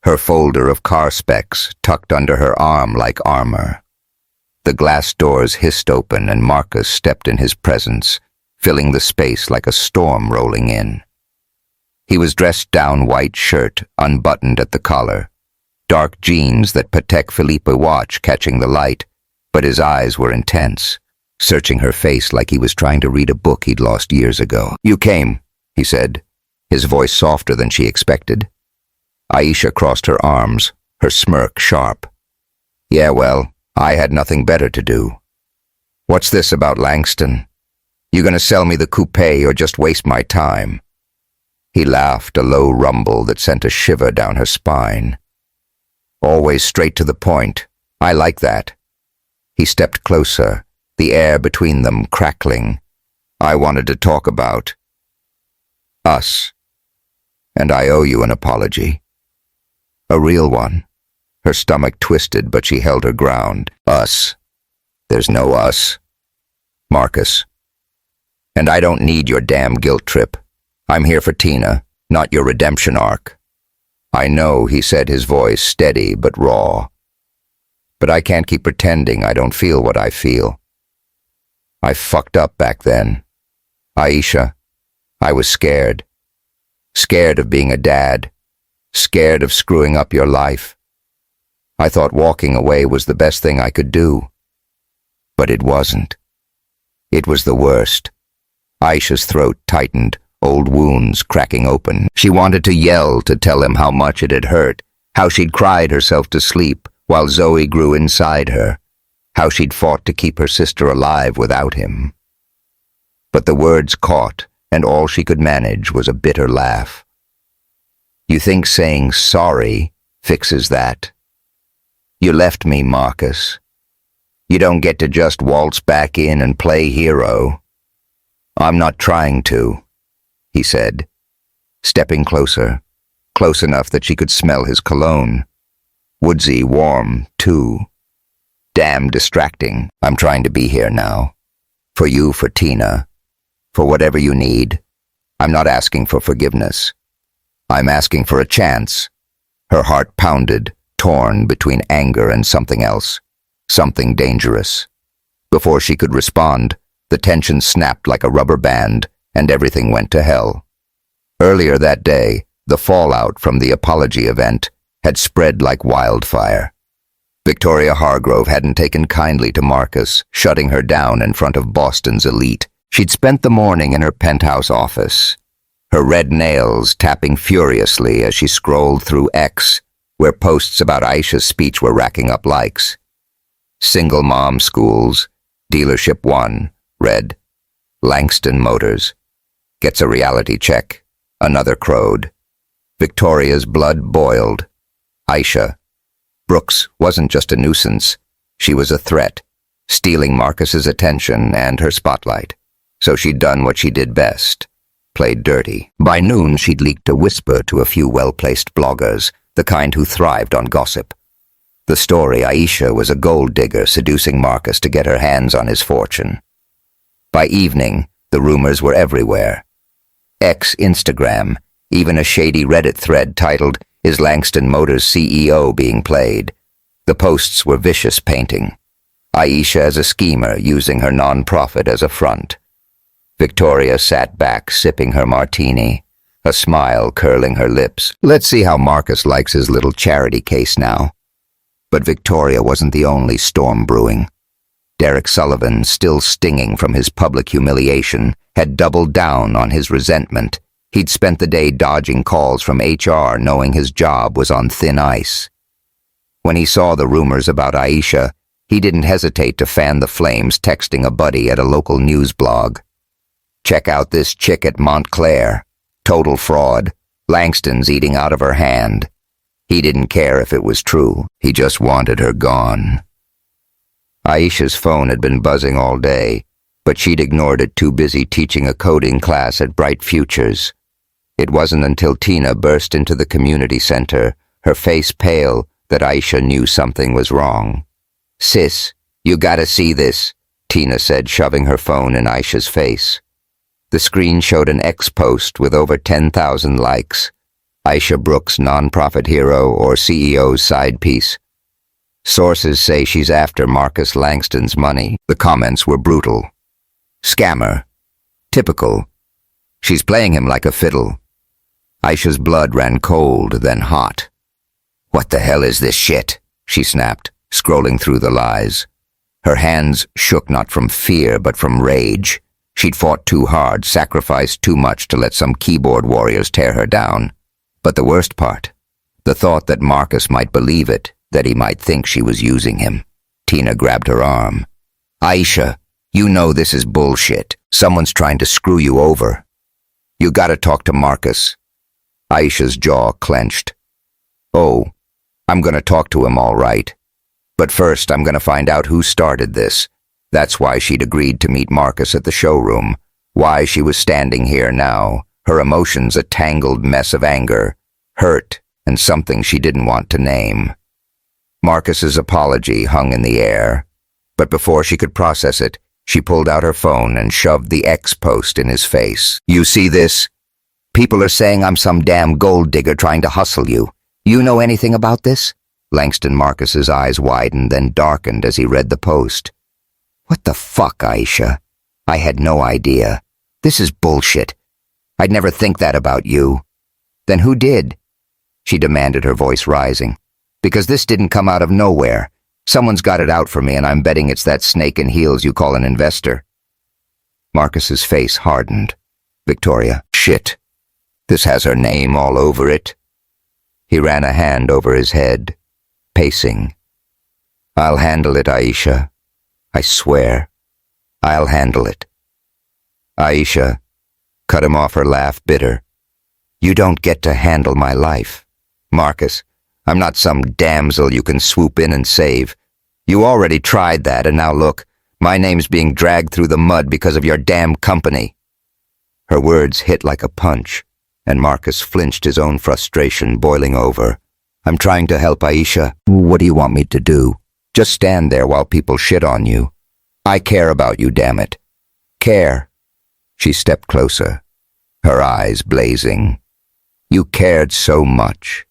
her folder of car specs tucked under her arm like armor. The glass doors hissed open and Marcus stepped in his presence, filling the space like a storm rolling in. He was dressed down white shirt, unbuttoned at the collar, dark jeans that Patek Philippe watch catching the light, but his eyes were intense, searching her face like he was trying to read a book he'd lost years ago. "You came," he said, his voice softer than she expected. Aisha crossed her arms, her smirk sharp. "Yeah, well, I had nothing better to do." What's this about Langston? You gonna sell me the coupe or just waste my time? He laughed, a low rumble that sent a shiver down her spine. Always straight to the point. I like that. He stepped closer, the air between them crackling. I wanted to talk about us. And I owe you an apology. A real one. Her stomach twisted, but she held her ground. Us. There's no us. Marcus. And I don't need your damn guilt trip. I'm here for Tina, not your redemption arc. I know, he said, his voice steady but raw. But I can't keep pretending I don't feel what I feel. I fucked up back then. Aisha, I was scared. Scared of being a dad. Scared of screwing up your life. I thought walking away was the best thing I could do. But it wasn't. It was the worst. Aisha's throat tightened, old wounds cracking open. She wanted to yell to tell him how much it had hurt, how she'd cried herself to sleep while Zoe grew inside her, how she'd fought to keep her sister alive without him. But the words caught, and all she could manage was a bitter laugh. You think saying sorry fixes that? You left me, Marcus. You don't get to just waltz back in and play hero. I'm not trying to, he said, stepping closer, close enough that she could smell his cologne. Woodsy, warm, too. Damn distracting. I'm trying to be here now. For you, for Tina. For whatever you need. I'm not asking for forgiveness. I'm asking for a chance. Her heart pounded, torn between anger and something else. Something dangerous. Before she could respond, the tension snapped like a rubber band, and everything went to hell. Earlier that day, the fallout from the apology event had spread like wildfire. Victoria Hargrove hadn't taken kindly to Marcus, shutting her down in front of Boston's elite. She'd spent the morning in her penthouse office, her red nails tapping furiously as she scrolled through X, where posts about Aisha's speech were racking up likes. Single mom schools, dealership 1, read, Langston Motors. Gets a reality check. Another crowed. Victoria's blood boiled. Aisha. Brooks wasn't just a nuisance. She was a threat, stealing Marcus's attention and her spotlight. So she'd done what she did best. Played dirty. By noon, she'd leaked a whisper to a few well-placed bloggers, the kind who thrived on gossip. The story, Aisha was a gold digger seducing Marcus to get her hands on his fortune. By evening, the rumors were everywhere. Instagram, even a shady Reddit thread titled, Is Langston Motors CEO being played? The posts were vicious painting. Aisha as a schemer using her non-profit as a front. Victoria sat back sipping her martini, a smile curling her lips. Let's see how Marcus likes his little charity case now. But Victoria wasn't the only storm brewing. Derek Sullivan, still stinging from his public humiliation, had doubled down on his resentment. He'd spent the day dodging calls from HR, knowing his job was on thin ice. When he saw the rumors about Aisha, he didn't hesitate to fan the flames, texting a buddy at a local news blog. Check out this chick at Montclair. Total fraud. Langston's eating out of her hand. He didn't care if it was true. He just wanted her gone. Aisha's phone had been buzzing all day, but she'd ignored it, too busy teaching a coding class at Bright Futures. It wasn't until Tina burst into the community center, her face pale, that Aisha knew something was wrong. Sis, you gotta see this, Tina said, shoving her phone in Aisha's face. The screen showed an X post with over 10,000 likes. Aisha Brooks, non-profit hero or CEO's side piece. Sources say she's after Marcus Langston's money. The comments were brutal. Scammer. Typical. She's playing him like a fiddle. Aisha's blood ran cold, then hot. What the hell is this shit? She snapped, scrolling through the lies. Her hands shook not from fear, but from rage. She'd fought too hard, sacrificed too much to let some keyboard warriors tear her down. But the worst part, the thought that Marcus might believe it, that he might think she was using him. Tina grabbed her arm. Aisha, You know this is bullshit. Someone's trying to screw you over. You gotta talk to Marcus. Aisha's jaw clenched. Oh, I'm gonna talk to him all right. But first I'm gonna find out who started this. That's why she'd agreed to meet Marcus at the showroom. Why she was standing here now, her emotions a tangled mess of anger, hurt, and something she didn't want to name. Marcus's apology hung in the air, but before she could process it, she pulled out her phone and shoved the X post in his face. You see this? People are saying I'm some damn gold digger trying to hustle you. You know anything about this? Langston Marcus's eyes widened, then darkened as he read the post. What the fuck, Aisha? I had no idea. This is bullshit. I'd never think that about you. Then who did? She demanded, her voice rising. Because this didn't come out of nowhere. Someone's got it out for me, and I'm betting it's that snake in heels you call an investor. Marcus's face hardened. Victoria, shit. This has her name all over it. He ran a hand over his head, pacing. I'll handle it, Aisha. I swear. I'll handle it. Aisha cut him off, her laugh bitter. You don't get to handle my life. Marcus, I'm not some damsel you can swoop in and save. You already tried that, and now look, my name's being dragged through the mud because of your damn company. Her words hit like a punch, and Marcus flinched, his own frustration boiling over. I'm trying to help, Aisha. What do you want me to do? Just stand there while people shit on you. I care about you, damn it. Care. She stepped closer, her eyes blazing. You cared so much.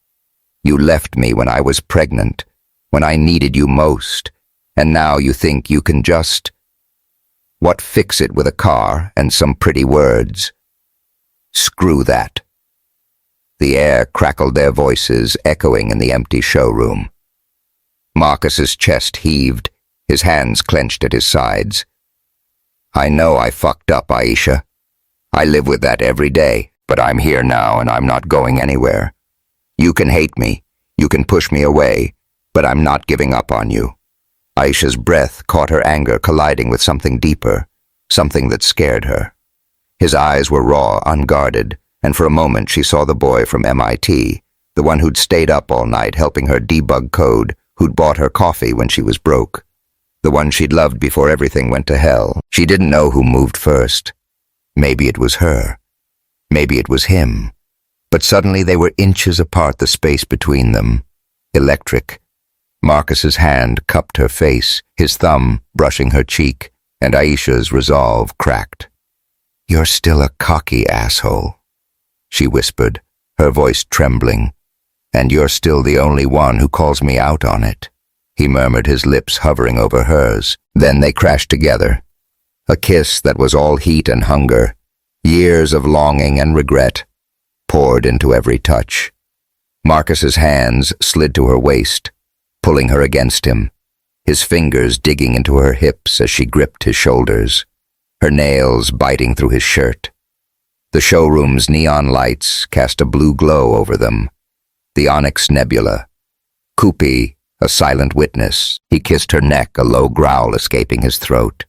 You left me when I was pregnant, when I needed you most, and now you think you can just... What, fix it with a car and some pretty words? Screw that. The air crackled, their voices echoing in the empty showroom. Marcus's chest heaved, his hands clenched at his sides. I know I fucked up, Aisha. I live with that every day, but I'm here now and I'm not going anywhere. You can hate me, you can push me away, but I'm not giving up on you. Aisha's breath caught her anger colliding with something deeper, something that scared her. His eyes were raw, unguarded, and for a moment she saw the boy from MIT, the one who'd stayed up all night helping her debug code, who'd bought her coffee when she was broke. The one she'd loved before everything went to hell. She didn't know who moved first. Maybe it was her. Maybe it was him. But suddenly they were inches apart, the space between them. Electric. Marcus's hand cupped her face, his thumb brushing her cheek, and Aisha's resolve cracked. You're still a cocky asshole, she whispered, her voice trembling. And you're still the only one who calls me out on it. He murmured, his lips hovering over hers. Then they crashed together. A kiss that was all heat and hunger, years of longing and regret, poured into every touch. Marcus's hands slid to her waist, pulling her against him, his fingers digging into her hips as she gripped his shoulders, her nails biting through his shirt. The showroom's neon lights cast a blue glow over them. The onyx nebula. Kupi, a silent witness. He kissed her neck, a low growl escaping his throat.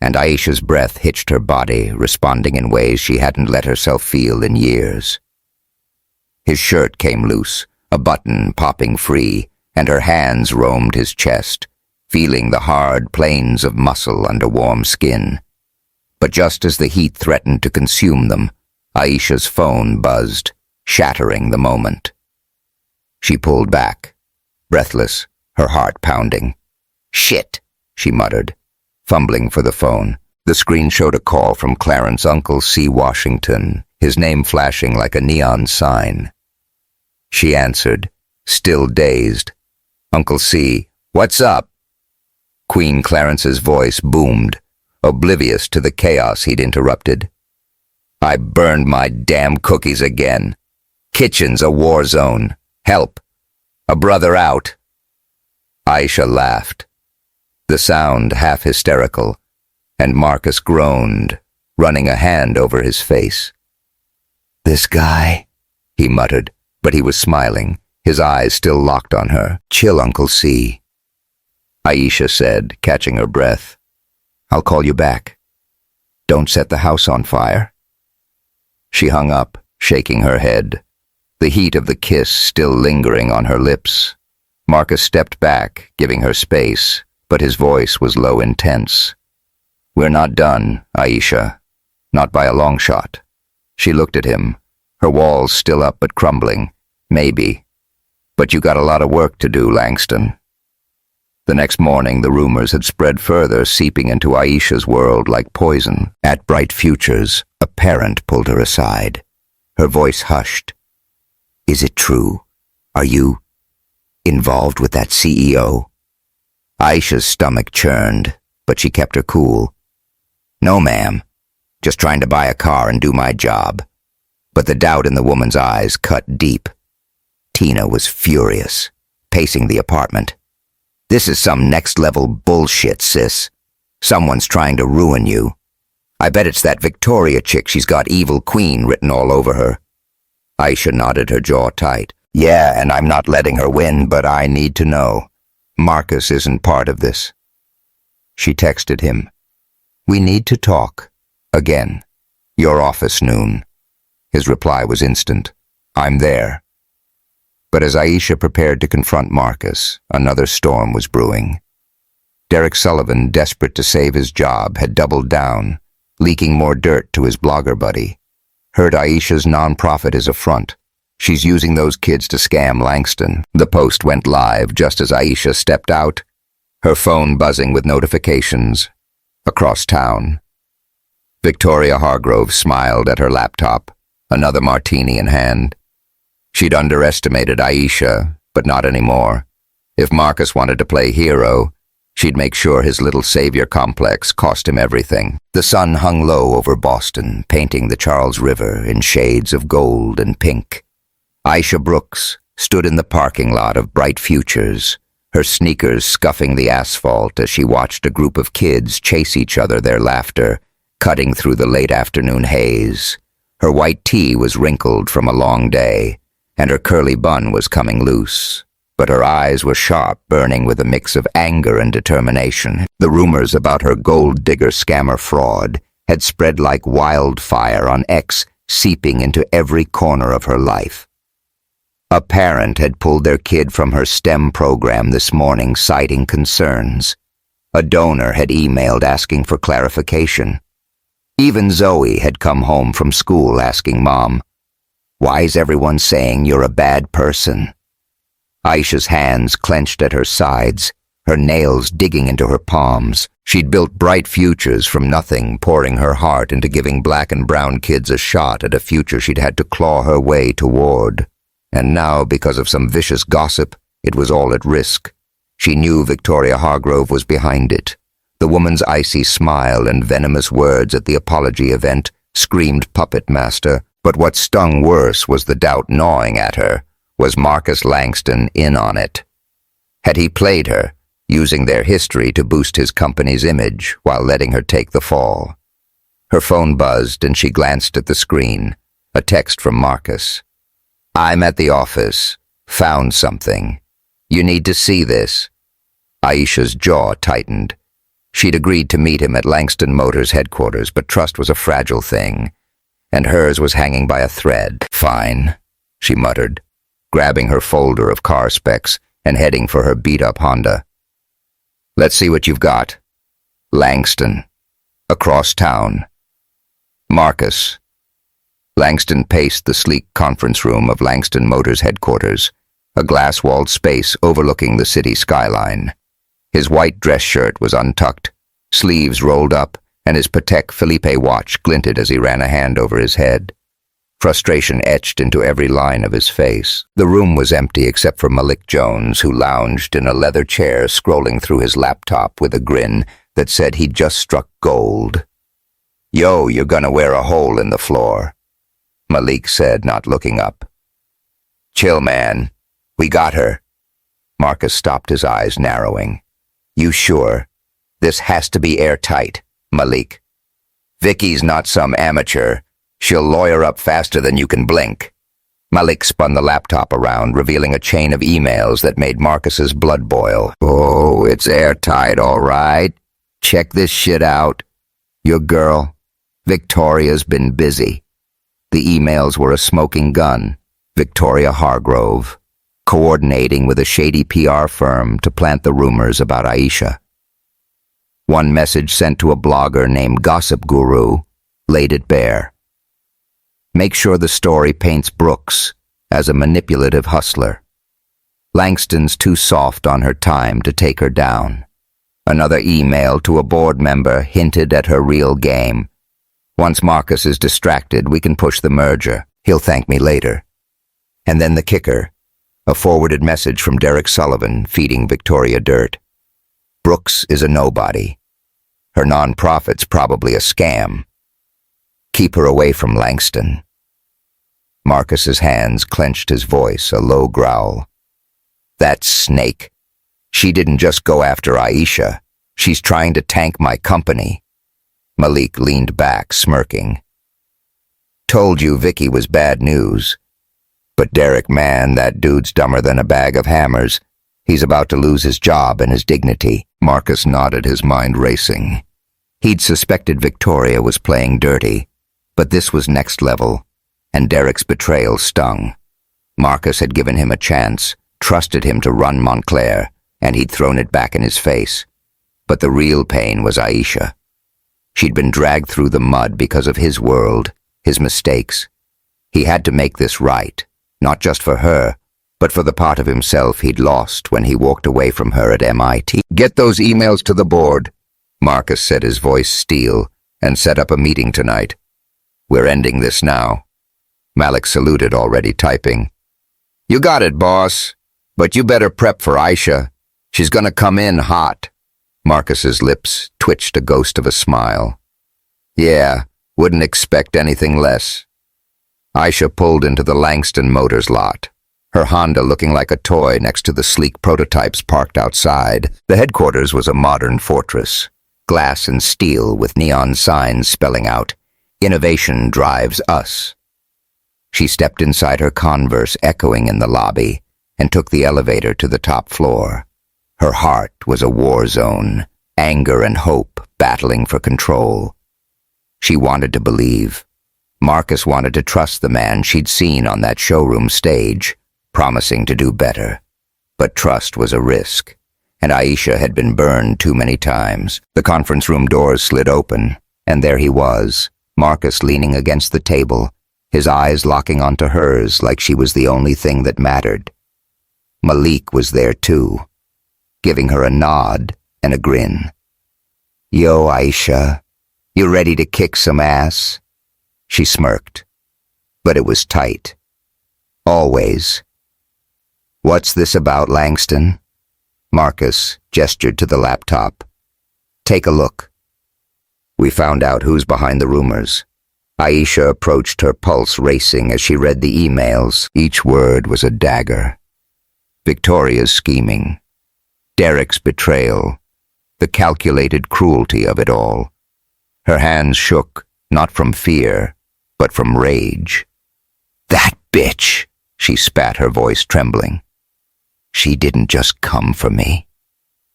And Aisha's breath hitched her body, responding in ways she hadn't let herself feel in years. His shirt came loose, a button popping free, and her hands roamed his chest, feeling the hard planes of muscle under warm skin. But just as the heat threatened to consume them, Aisha's phone buzzed, shattering the moment. She pulled back, breathless, her heart pounding. Shit, she muttered, fumbling for the phone. The screen showed a call from Clarence Uncle C. Washington, his name flashing like a neon sign. She answered, still dazed. Uncle C, what's up? Queen Clarence's voice boomed, oblivious to the chaos he'd interrupted. I burned my damn cookies again. Kitchen's a war zone. Help. A brother out. Aisha laughed, the sound half hysterical, and Marcus groaned, running a hand over his face. This guy, he muttered, but he was smiling, his eyes still locked on her. Chill, Uncle C. Aisha said, catching her breath. I'll call you back. Don't set the house on fire." She hung up, shaking her head, the heat of the kiss still lingering on her lips. Marcus stepped back, giving her space, but his voice was low and tense. "We're not done, Aisha. Not by a long shot." She looked at him, her walls still up but crumbling. "Maybe. But you got a lot of work to do, Langston." The next morning, the rumors had spread further, seeping into Aisha's world like poison. At Bright Futures, a parent pulled her aside. Her voice hushed. "Is it true? Are you involved with that CEO?" Aisha's stomach churned, but she kept her cool. "No, ma'am. Just trying to buy a car and do my job." But the doubt in the woman's eyes cut deep. Tina was furious, pacing the apartment. "This is some next-level bullshit, sis. Someone's trying to ruin you. I bet it's that Victoria chick. She's got Evil Queen written all over her." Aisha nodded, her jaw tight. "Yeah, and I'm not letting her win, but I need to know. Marcus isn't part of this." She texted him. "We need to talk. Again. Your office noon." His reply was instant. "I'm there." But as Aisha prepared to confront Marcus, another storm was brewing. Derek Sullivan, desperate to save his job, had doubled down, leaking more dirt to his blogger buddy. Heard Aisha's nonprofit is a front. She's using those kids to scam Langston. The post went live just as Aisha stepped out, her phone buzzing with notifications. Across town. Victoria Hargrove smiled at her laptop, another martini in hand. She'd underestimated Aisha, but not anymore. If Marcus wanted to play hero, she'd make sure his little savior complex cost him everything. The sun hung low over Boston, painting the Charles River in shades of gold and pink. Aisha Brooks stood in the parking lot of Bright Futures, her sneakers scuffing the asphalt as she watched a group of kids chase each other, their laughter cutting through the late afternoon haze. Her white tee was wrinkled from a long day, and her curly bun was coming loose. But her eyes were sharp, burning with a mix of anger and determination. The rumors about her gold digger scammer fraud had spread like wildfire on X, seeping into every corner of her life. A parent had pulled their kid from her STEM program this morning, citing concerns. A donor had emailed asking for clarification. Even Zoe had come home from school asking Mom, "Why is everyone saying you're a bad person?" Aisha's hands clenched at her sides, her nails digging into her palms. She'd built Bright Futures from nothing, pouring her heart into giving black and brown kids a shot at a future she'd had to claw her way toward. And now, because of some vicious gossip, it was all at risk. She knew Victoria Hargrove was behind it. The woman's icy smile and venomous words at the apology event screamed puppet master, but what stung worse was the doubt gnawing at her. Was Marcus Langston in on it? Had he played her, using their history to boost his company's image while letting her take the fall? Her phone buzzed and she glanced at the screen. A text from Marcus. "I'm at the office. Found something. You need to see this." Aisha's jaw tightened. She'd agreed to meet him at Langston Motors headquarters, but trust was a fragile thing, and hers was hanging by a thread. "Fine," she muttered, grabbing her folder of car specs and heading for her beat-up Honda. "Let's see what you've got." Langston. Across town. Marcus. Langston paced the sleek conference room of Langston Motors headquarters, a glass-walled space overlooking the city skyline. His white dress shirt was untucked, sleeves rolled up, and his Patek Philippe watch glinted as he ran a hand over his head. Frustration etched into every line of his face. The room was empty except for Malik Jones, who lounged in a leather chair scrolling through his laptop with a grin that said he'd just struck gold. "Yo, you're gonna wear a hole in the floor," Malik said, not looking up. "Chill, man. We got her." Marcus stopped, his eyes narrowing. "You sure? This has to be airtight, Malik. Vicky's not some amateur. She'll lawyer up faster than you can blink." Malik spun the laptop around, revealing a chain of emails that made Marcus's blood boil. "Oh, it's airtight, all right. Check this shit out. Your girl, Victoria's been busy. The emails were a smoking gun. Victoria Hargrove, coordinating with a shady PR firm to plant the rumors about Aisha. One message sent to a blogger named Gossip Guru laid it bare. Make sure the story paints Brooks as a manipulative hustler. Langston's too soft on her time to take her down. Another email to a board member hinted at her real game. Once Marcus is distracted, we can push the merger. He'll thank me later. And then the kicker, a forwarded message from Derek Sullivan feeding Victoria dirt. Brooks is a nobody. Her non-profit's probably a scam. Keep her away from Langston. Marcus's hands clenched, his voice a low growl. That snake. She didn't just go after Aisha. She's trying to tank my company. Malik leaned back, smirking. Told you Vicky was bad news. But Derek, man, that dude's dumber than a bag of hammers. He's about to lose his job and his dignity. Marcus nodded, his mind racing. He'd suspected Victoria was playing dirty, but this was next level, and Derek's betrayal stung. Marcus had given him a chance, trusted him to run Montclair, and he'd thrown it back in his face. But the real pain was Aisha. She'd been dragged through the mud because of his world, his mistakes. He had to make this right, not just for her, but for the part of himself he'd lost when he walked away from her at MIT. Get those emails to the board, Marcus said, his voice steel, and set up a meeting tonight. We're ending this now. Malik saluted, already typing. You got it, boss. But you better prep for Aisha. She's gonna come in hot. Marcus's lips twitched a ghost of a smile. Yeah, wouldn't expect anything less. Aisha pulled into the Langston Motors lot, her Honda looking like a toy next to the sleek prototypes parked outside. The headquarters was a modern fortress, glass and steel with neon signs spelling out, "Innovation drives us." She stepped inside her Converse echoing in the lobby and took the elevator to the top floor. Her heart was a war zone, anger and hope battling for control. She wanted to believe. Marcus wanted to trust the man she'd seen on that showroom stage, promising to do better. But trust was a risk, and Aisha had been burned too many times. The conference room doors slid open, and there he was, Marcus leaning against the table, his eyes locking onto hers like she was the only thing that mattered. Malik was there too, giving her a nod and a grin. Yo, Aisha, you ready to kick some ass? She smirked, but it was tight. Always. What's this about, Langston? Marcus gestured to the laptop. Take a look. We found out who's behind the rumors. Aisha approached, her pulse racing as she read the emails. Each word was a dagger. Victoria's scheming. Derek's betrayal. The calculated cruelty of it all. Her hands shook, not from fear, but from rage. That bitch, she spat, her voice trembling. She didn't just come for me.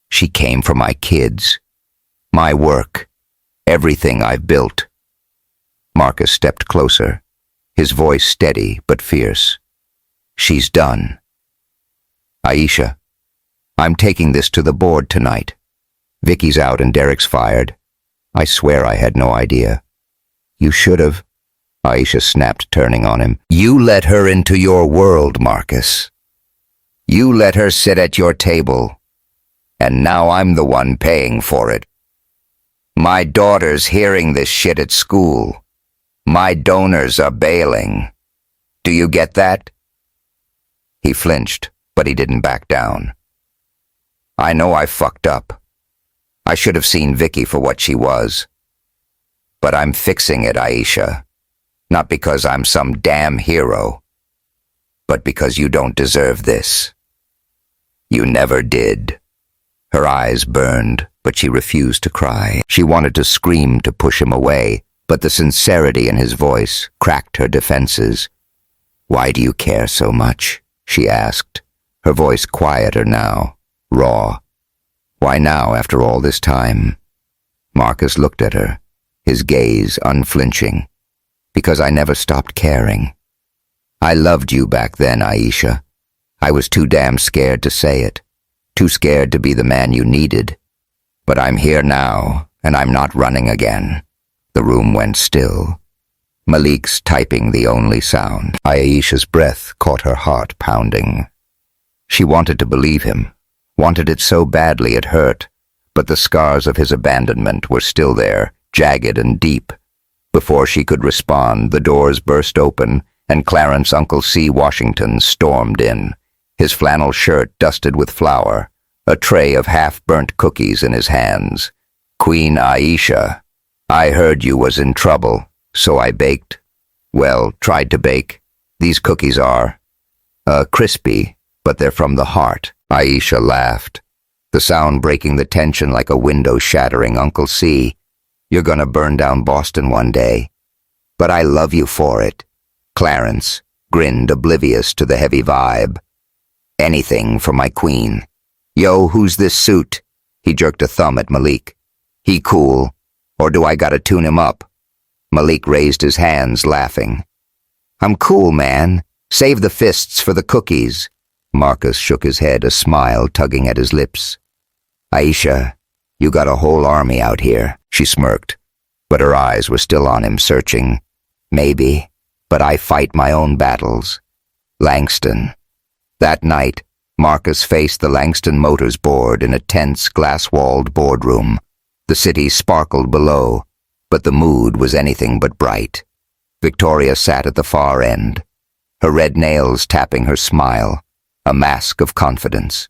She came for my kids, my work, everything I've built. Marcus stepped closer, his voice steady but fierce. She's done. Aisha, I'm taking this to the board tonight. Vicky's out and Derek's fired. I swear I had no idea. You should have, Aisha snapped, turning on him. You let her into your world, Marcus. You let her sit at your table, and now I'm the one paying for it. My daughter's hearing this shit at school. My donors are bailing. Do you get that? He flinched, but he didn't back down. I know I fucked up. I should have seen Vicky for what she was. But I'm fixing it, Aisha. Not because I'm some damn hero, but because you don't deserve this. You never did. Her eyes burned, but she refused to cry. She wanted to scream to push him away, but the sincerity in his voice cracked her defenses. Why do you care so much? She asked, her voice quieter now, raw. Why now, after all this time? Marcus looked at her, his gaze unflinching. Because I never stopped caring. I loved you back then, Aisha. I was too damn scared to say it. Too scared to be the man you needed. But I'm here now, and I'm not running again. The room went still. Malik's typing the only sound. Aisha's breath caught her heart pounding. She wanted to believe him, wanted it so badly it hurt, but the scars of his abandonment were still there, jagged and deep. Before she could respond, the doors burst open, and Clarence Uncle C. Washington stormed in, his flannel shirt dusted with flour, a tray of half-burnt cookies in his hands. "Queen Aisha, I heard you was in trouble, so I baked. Well, tried to bake. These cookies are, crispy, but they're from the heart." Aisha laughed, the sound breaking the tension like a window shattering. "Uncle C, you're gonna burn down Boston one day. But I love you for it." Clarence grinned, oblivious to the heavy vibe. "Anything for my queen. Yo, who's this suit?" He jerked a thumb at Malik. "He cool, or do I gotta tune him up?" Malik raised his hands, laughing. "I'm cool, man. Save the fists for the cookies." Marcus shook his head, a smile tugging at his lips. "Aisha, you got a whole army out here," she smirked, but her eyes were still on him, searching. "Maybe, but I fight my own battles." Langston. That night, Marcus faced the Langston Motors board in a tense, glass-walled boardroom. The city sparkled below, but the mood was anything but bright. Victoria sat at the far end, her red nails tapping her smile, a mask of confidence.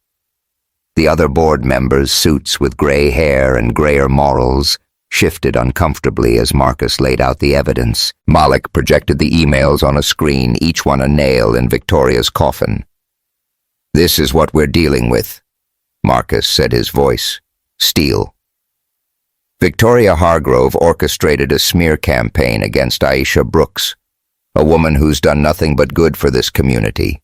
The other board members, suits with gray hair and grayer morals, shifted uncomfortably as Marcus laid out the evidence. Malik projected the emails on a screen, each one a nail in Victoria's coffin. "This is what we're dealing with," Marcus said, his voice steel. Victoria Hargrove orchestrated a smear campaign against Aisha Brooks, a woman who's done nothing but good for this community.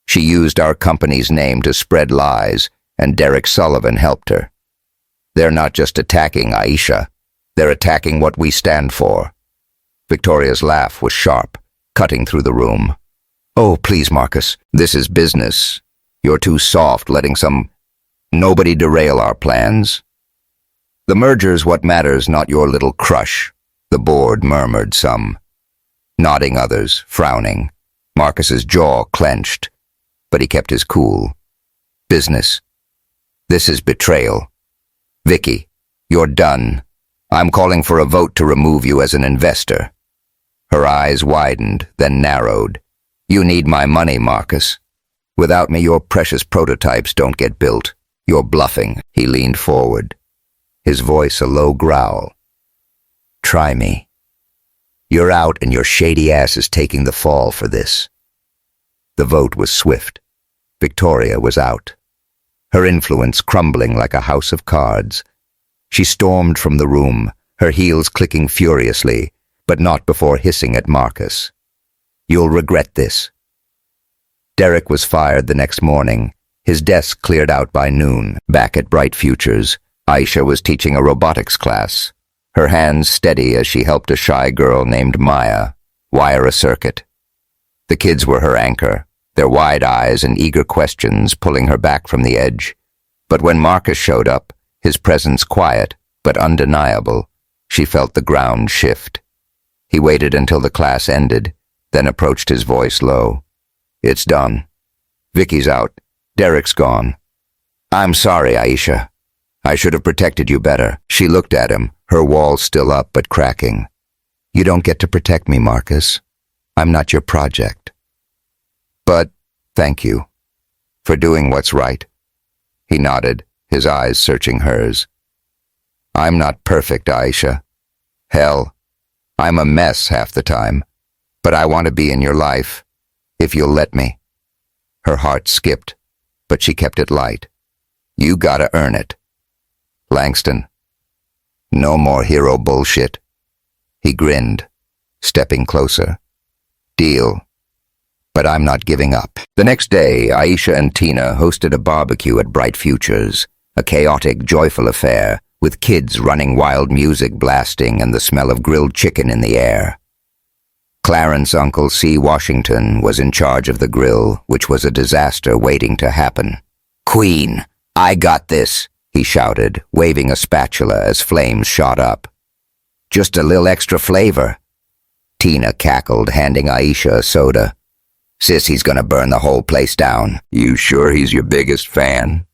She used our company's name to spread lies, and Derek Sullivan helped her. They're not just attacking Aisha, they're attacking what we stand for. Victoria's laugh was sharp, cutting through the room. "Oh, please, Marcus, this is business. You're too soft, letting nobody derail our plans." "The merger's what matters, not your little crush," the board murmured, some nodding, others frowning. Marcus's jaw clenched, but he kept his cool. "Business. This is betrayal. Vicky, you're done. I'm calling for a vote to remove you as an investor." Her eyes widened, then narrowed. "You need my money, Marcus. Without me, your precious prototypes don't get built. You're bluffing." He leaned forward, his voice a low growl. "Try me. You're out, and your shady ass is taking the fall for this." The vote was swift. Victoria was out, her influence crumbling like a house of cards. She stormed from the room, her heels clicking furiously, but not before hissing at Marcus. "You'll regret this." Derek was fired the next morning, his desk cleared out by noon. Back at Bright Futures, Aisha was teaching a robotics class, her hands steady as she helped a shy girl named Maya wire a circuit. The kids were her anchor, their wide eyes and eager questions pulling her back from the edge. But when Marcus showed up, his presence quiet but undeniable, she felt the ground shift. He waited until the class ended, then approached, his voice low. "It's done. Vicky's out. Derek's gone. I'm sorry, Aisha. I should have protected you better." She looked at him, her wall still up but cracking. "You don't get to protect me, Marcus. I'm not your project. But thank you for doing what's right." He nodded, his eyes searching hers. "I'm not perfect, Aisha. Hell, I'm a mess half the time. But I want to be in your life, if you'll let me." Her heart skipped, but she kept it light. "You gotta earn it. Langston, no more hero bullshit." He grinned, stepping closer. "Deal. But I'm not giving up." The next day, Aisha and Tina hosted a barbecue at Bright Futures, a chaotic, joyful affair with kids running, wild music blasting, and the smell of grilled chicken in the air. Clarence Uncle C. Washington was in charge of the grill, which was a disaster waiting to happen. "Queen, I got this," he shouted, waving a spatula as flames shot up. "Just a little extra flavor." Tina cackled, handing Aisha a soda. "Sis, he's gonna burn the whole place down." "You sure he's your biggest fan?"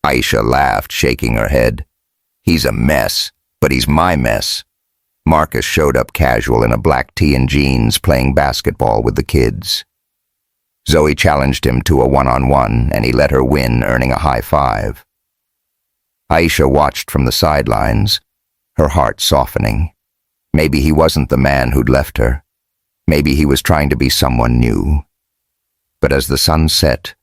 Aisha laughed, shaking her head. "He's a mess, but he's my mess." Marcus showed up casual in a black tee and jeans, playing basketball with the kids. Zoe challenged him to a one-on-one, and he let her win, earning a high five. Aisha watched from the sidelines, her heart softening. Maybe he wasn't the man who'd left her. Maybe he was trying to be someone new. But as the sun set,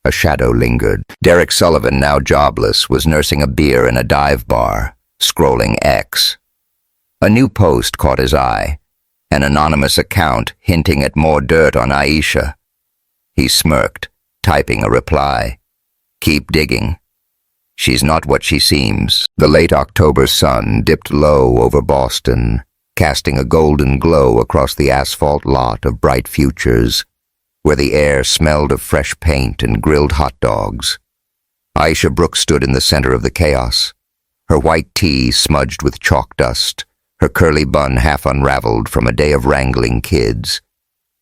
a shadow lingered. Derek Sullivan, now jobless, was nursing a beer in a dive bar, scrolling X. A new post caught his eye, an anonymous account hinting at more dirt on Aisha. He smirked, typing a reply. "Keep digging. She's not what she seems." The late October sun dipped low over Boston, casting a golden glow across the asphalt lot of Bright Futures, where the air smelled of fresh paint and grilled hot dogs. Aisha Brooks stood in the center of the chaos, her white tee smudged with chalk dust, her curly bun half unraveled from a day of wrangling kids.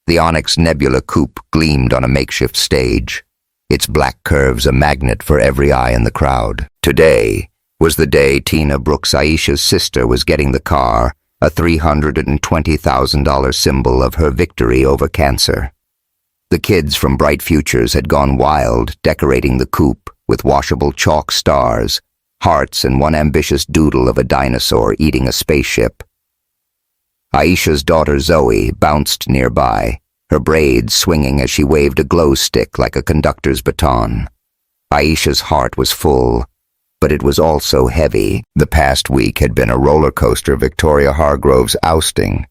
The Onyx Nebula coupe gleamed on a makeshift stage, its black curves a magnet for every eye in the crowd. Today was the day Tina Brooks, Aisha's sister, was getting the car, a $320,000 symbol of her victory over cancer. The kids from Bright Futures had gone wild, decorating the coupe with washable chalk stars, hearts, and one ambitious doodle of a dinosaur eating a spaceship. Aisha's daughter Zoe bounced nearby, her braids swinging as she waved a glow stick like a conductor's baton. Aisha's heart was full, but it was also heavy. The past week had been a roller coaster. Victoria Hargrove's ousting,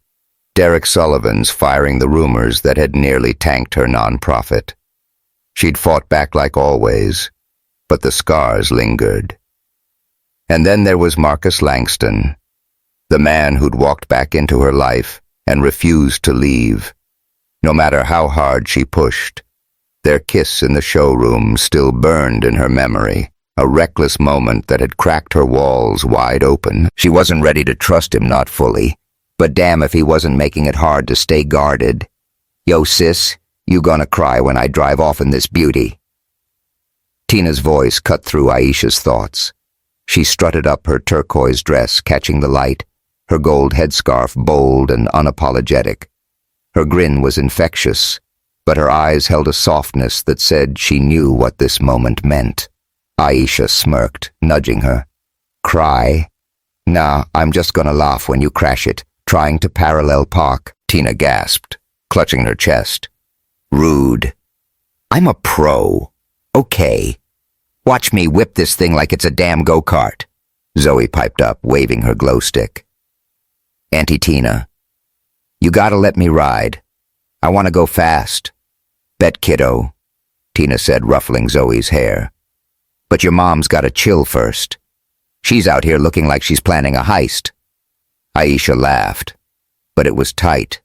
Derek Sullivan's firing the rumors that had nearly tanked her nonprofit. She'd fought back like always, but the scars lingered. And then there was Marcus Langston, the man who'd walked back into her life and refused to leave. No matter how hard she pushed, their kiss in the showroom still burned in her memory, a reckless moment that had cracked her walls wide open. She wasn't ready to trust him, not fully, but damn if he wasn't making it hard to stay guarded. "Yo, sis, you gonna cry when I drive off in this beauty." Tina's voice cut through Aisha's thoughts. She strutted up her turquoise dress, catching the light, her gold headscarf bold and unapologetic. Her grin was infectious, but her eyes held a softness that said she knew what this moment meant. Aisha smirked, nudging her. "Cry? Nah, I'm just gonna laugh when you crash it, trying to parallel park." Tina gasped, clutching her chest. "Rude. I'm a pro. Okay. Watch me whip this thing like it's a damn go-kart." Zoe piped up, waving her glow stick. "Auntie Tina, you gotta let me ride. I want to go fast." "Bet, kiddo," Tina said, ruffling Zoe's hair. "But your mom's gotta chill first. She's out here looking like she's planning a heist." Aisha laughed, but it was tight.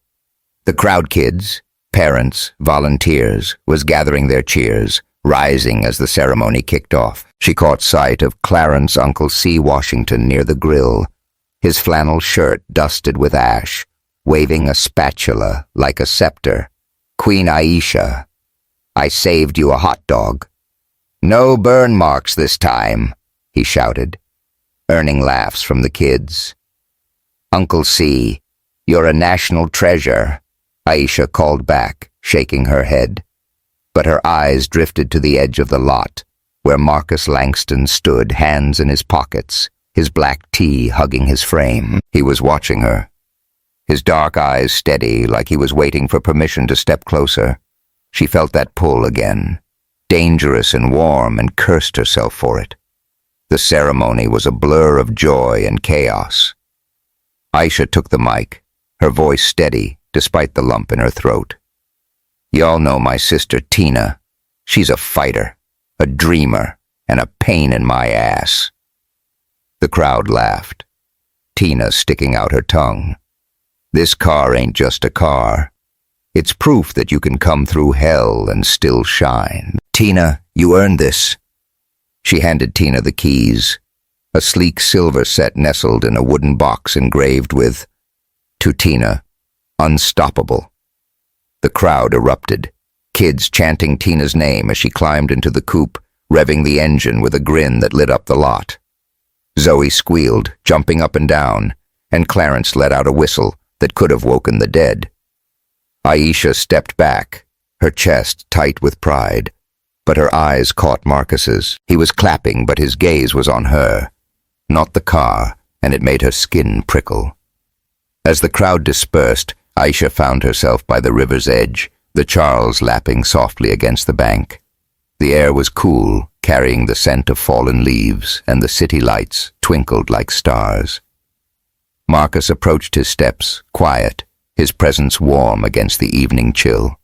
The crowd, kids, parents, volunteers, was gathering their cheers, rising as the ceremony kicked off. She caught sight of Clarence Uncle C. Washington near the grill, his flannel shirt dusted with ash, waving a spatula like a scepter. "Queen Aisha, I saved you a hot dog. No burn marks this time," he shouted, earning laughs from the kids. "Uncle C, you're a national treasure," Aisha called back, shaking her head. But her eyes drifted to the edge of the lot, where Marcus Langston stood, hands in his pockets, his black tee hugging his frame. He was watching her, his dark eyes steady, like he was waiting for permission to step closer. She felt that pull again, dangerous and warm, and cursed herself for it. The ceremony was a blur of joy and chaos. Aisha took the mic, her voice steady despite the lump in her throat. "Y'all know my sister Tina. She's a fighter, a dreamer, and a pain in my ass. The crowd laughed, Tina sticking out her tongue. This car ain't just a car. It's proof that you can come through hell and still shine. Tina, you earned this. She handed Tina the keys, a sleek silver set nestled in a wooden box engraved with, "To Tina, unstoppable." The crowd erupted, kids chanting Tina's name as she climbed into the coupe, revving the engine with a grin that lit up the lot. Zoe squealed, jumping up and down, and Clarence let out a whistle that could have woken the dead. Aisha stepped back, her chest tight with pride, but her eyes caught Marcus's. He was clapping, but his gaze was on her, not the car, and it made her skin prickle. As the crowd dispersed, Aisha found herself by the river's edge, the Charles lapping softly against the bank. The air was cool, carrying the scent of fallen leaves, and the city lights twinkled like stars. Marcus approached his steps, quiet, his presence warm against the evening chill.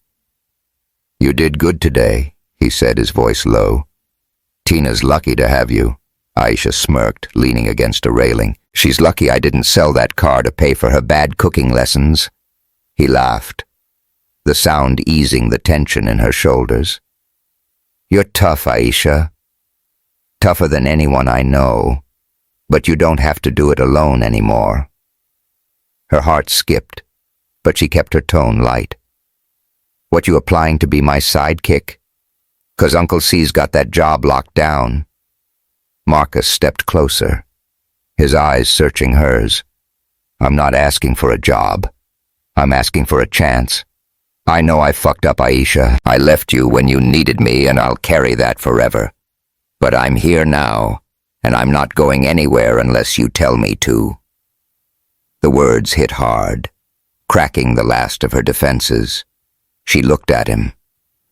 "You did good today," he said, his voice low. "Tina's lucky to have you." Aisha smirked, leaning against a railing. "She's lucky I didn't sell that car to pay for her bad cooking lessons." He laughed, the sound easing the tension in her shoulders. "You're tough, Aisha. Tougher than anyone I know, but you don't have to do it alone anymore." Her heart skipped, but she kept her tone light. "What, you applying to be my sidekick? 'Cause Uncle C's got that job locked down." Marcus stepped closer, his eyes searching hers. "I'm not asking for a job. I'm asking for a chance. I know I fucked up, Aisha. I left you when you needed me, and I'll carry that forever. But I'm here now, and I'm not going anywhere unless you tell me to." The words hit hard, cracking the last of her defenses. She looked at him,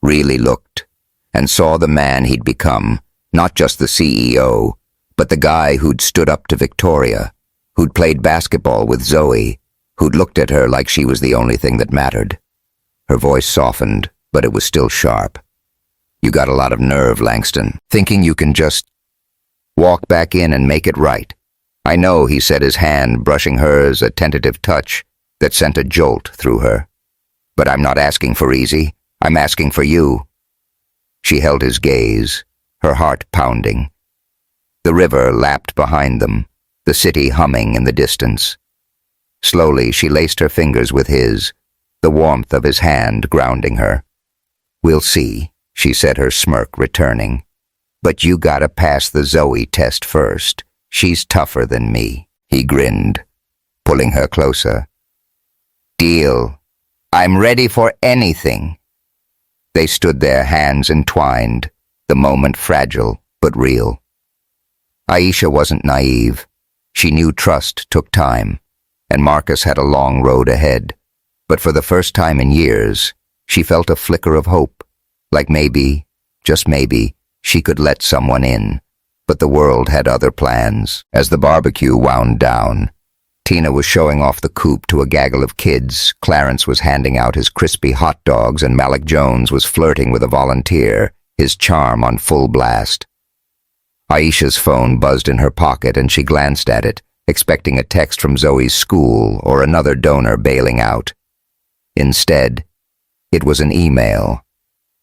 really looked, and saw the man he'd become, not just the CEO, but the guy who'd stood up to Victoria, who'd played basketball with Zoe, who'd looked at her like she was the only thing that mattered. Her voice softened, but it was still sharp. "You got a lot of nerve, Langston, thinking you can just walk back in and make it right." "I know," he said, his hand brushing hers, a tentative touch that sent a jolt through her. "But I'm not asking for easy. I'm asking for you." She held his gaze, her heart pounding. The river lapped behind them, the city humming in the distance. Slowly, she laced her fingers with his, the warmth of his hand grounding her. "We'll see," she said, her smirk returning. "But you gotta pass the Zoe test first. She's tougher than me." He grinned, pulling her closer. "Deal. I'm ready for anything." They stood there, hands entwined, the moment fragile but real. Aisha wasn't naive. She knew trust took time, and Marcus had a long road ahead. But for the first time in years, she felt a flicker of hope, like maybe, just maybe, she could let someone in. But the world had other plans. As the barbecue wound down, Tina was showing off the coupe to a gaggle of kids, Clarence was handing out his crispy hot dogs, and Malik Jones was flirting with a volunteer, his charm on full blast. Aisha's phone buzzed in her pocket, and she glanced at it, expecting a text from Zoe's school or another donor bailing out. Instead, it was an email.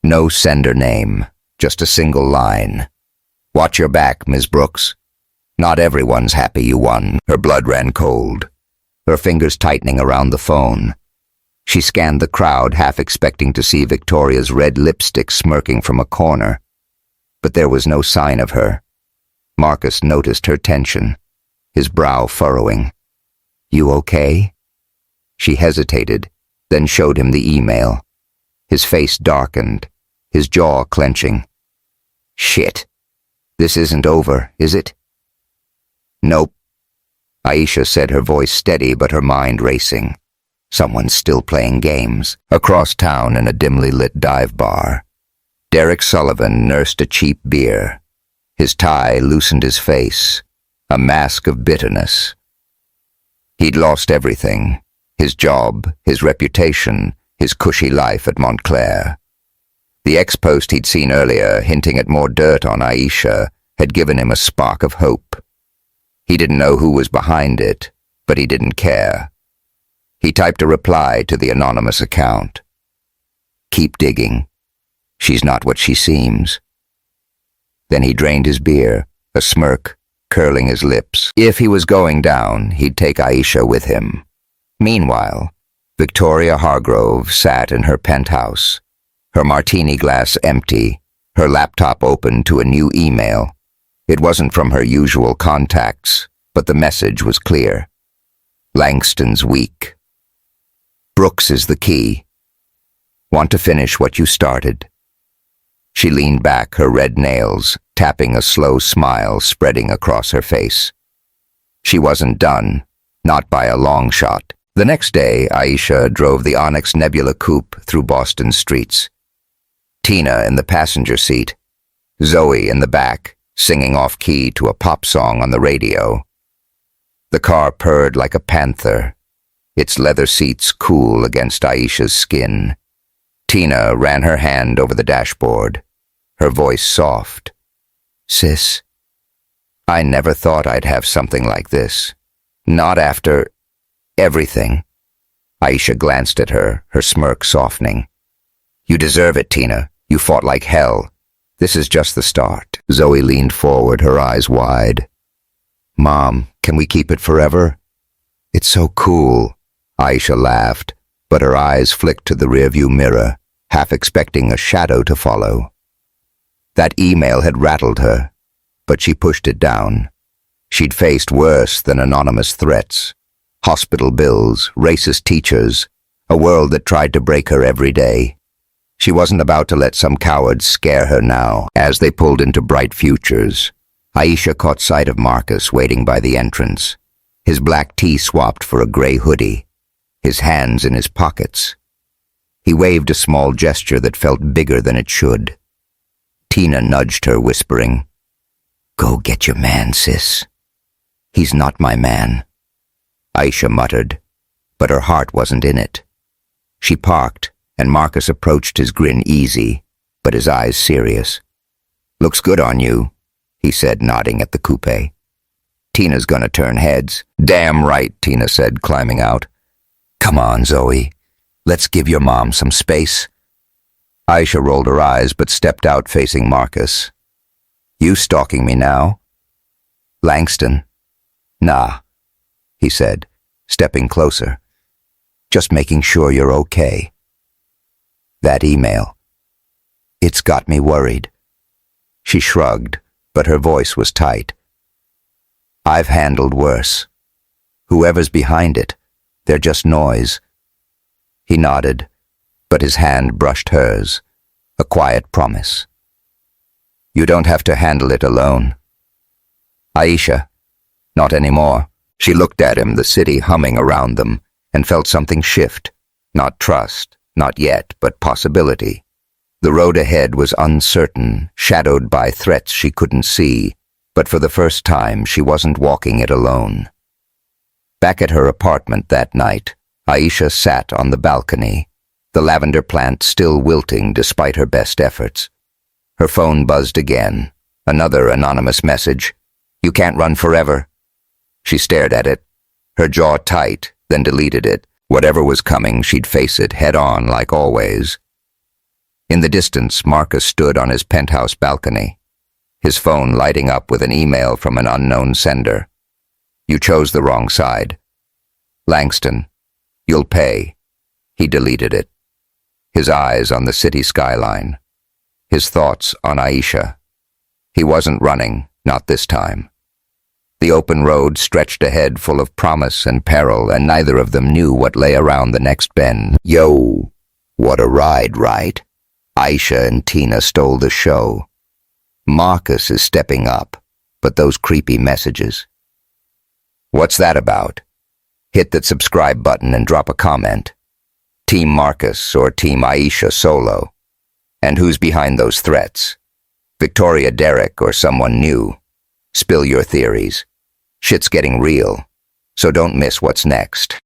No sender name, just a single line. "Watch your back, Ms. Brooks. Not everyone's happy you won." Her blood ran cold, her fingers tightening around the phone. She scanned the crowd, half expecting to see Victoria's red lipstick smirking from a corner. But there was no sign of her. Marcus noticed her tension, his brow furrowing. "You okay?" She hesitated, then showed him the email. His face darkened, his jaw clenching. "Shit. This isn't over, is it?" "Nope," Aisha said, her voice steady but her mind racing. Someone's still playing games. Across town in a dimly lit dive bar, Derek Sullivan nursed a cheap beer. His tie loosened his face, a mask of bitterness. He'd lost everything, his job, his reputation, his cushy life at Montclair. The ex-post he'd seen earlier, hinting at more dirt on Aisha, had given him a spark of hope. He didn't know who was behind it, but he didn't care. He typed a reply to the anonymous account. Keep digging. She's not what she seems. Then he drained his beer, a smirk curling his lips. If he was going down, he'd take Aisha with him. Meanwhile, Victoria Hargrove sat in her penthouse, her martini glass empty, her laptop open to a new email. It wasn't from her usual contacts, but the message was clear. Langston's weak. Brooks is the key. Want to finish what you started. She leaned back, her red nails tapping, a slow smile spreading across her face. She wasn't done, not by a long shot. The next day, Aisha drove the Onyx Nebula coupe through Boston streets. Tina in the passenger seat, Zoe in the back, singing off-key to a pop song on the radio. The car purred like a panther, its leather seats cool against Aisha's skin. Tina ran her hand over the dashboard, her voice soft. Sis, I never thought I'd have something like this. Not after everything. Aisha glanced at her, her smirk softening. You deserve it, Tina. You fought like hell. This is just the start. Zoe leaned forward, her eyes wide. Mom, can we keep it forever? It's so cool. Aisha laughed, but her eyes flicked to the rearview mirror, half expecting a shadow to follow. That email had rattled her, but she pushed it down. She'd faced worse than anonymous threats. Hospital bills, racist teachers, a world that tried to break her every day. She wasn't about to let some cowards scare her now. As they pulled into bright futures, Aisha caught sight of Marcus waiting by the entrance, his black tee swapped for a gray hoodie, his hands in his pockets. He waved a small gesture that felt bigger than it should. Tina nudged her, whispering, Go get your man, sis. He's not my man. Aisha muttered, but her heart wasn't in it. She parked, and Marcus approached, his grin easy, but his eyes serious. Looks good on you, he said, nodding at the coupe. Tina's gonna turn heads. Damn right, Tina said, climbing out. Come on, Zoe. Let's give your mom some space. Aisha rolled her eyes but stepped out facing Marcus. You stalking me now? Langston? Nah, he said, stepping closer. Just making sure you're okay. That email. It's got me worried. She shrugged, but her voice was tight. I've handled worse. Whoever's behind it, they're just noise. He nodded, but his hand brushed hers, a quiet promise. You don't have to handle it alone. Aisha, not anymore. She looked at him, the city humming around them, and felt something shift. Not trust, not yet, but possibility. The road ahead was uncertain, shadowed by threats she couldn't see, but for the first time she wasn't walking it alone. Back at her apartment that night, Aisha sat on the balcony, the lavender plant still wilting despite her best efforts. Her phone buzzed again, another anonymous message. You can't run forever. She stared at it, her jaw tight, then deleted it. Whatever was coming, she'd face it head on like always. In the distance, Marcus stood on his penthouse balcony, his phone lighting up with an email from an unknown sender. You chose the wrong side. Langston, you'll pay. He deleted it, his eyes on the city skyline, his thoughts on Aisha. He wasn't running, not this time. The open road stretched ahead full of promise and peril, and neither of them knew what lay around the next bend. Yo, what a ride, right? Aisha and Tina stole the show. Marcus is stepping up, but those creepy messages. What's that about? Hit that subscribe button and drop a comment. Team Marcus or Team Aisha solo? And who's behind those threats? Victoria Derrick or someone new? Spill your theories. Shit's getting real, so don't miss what's next.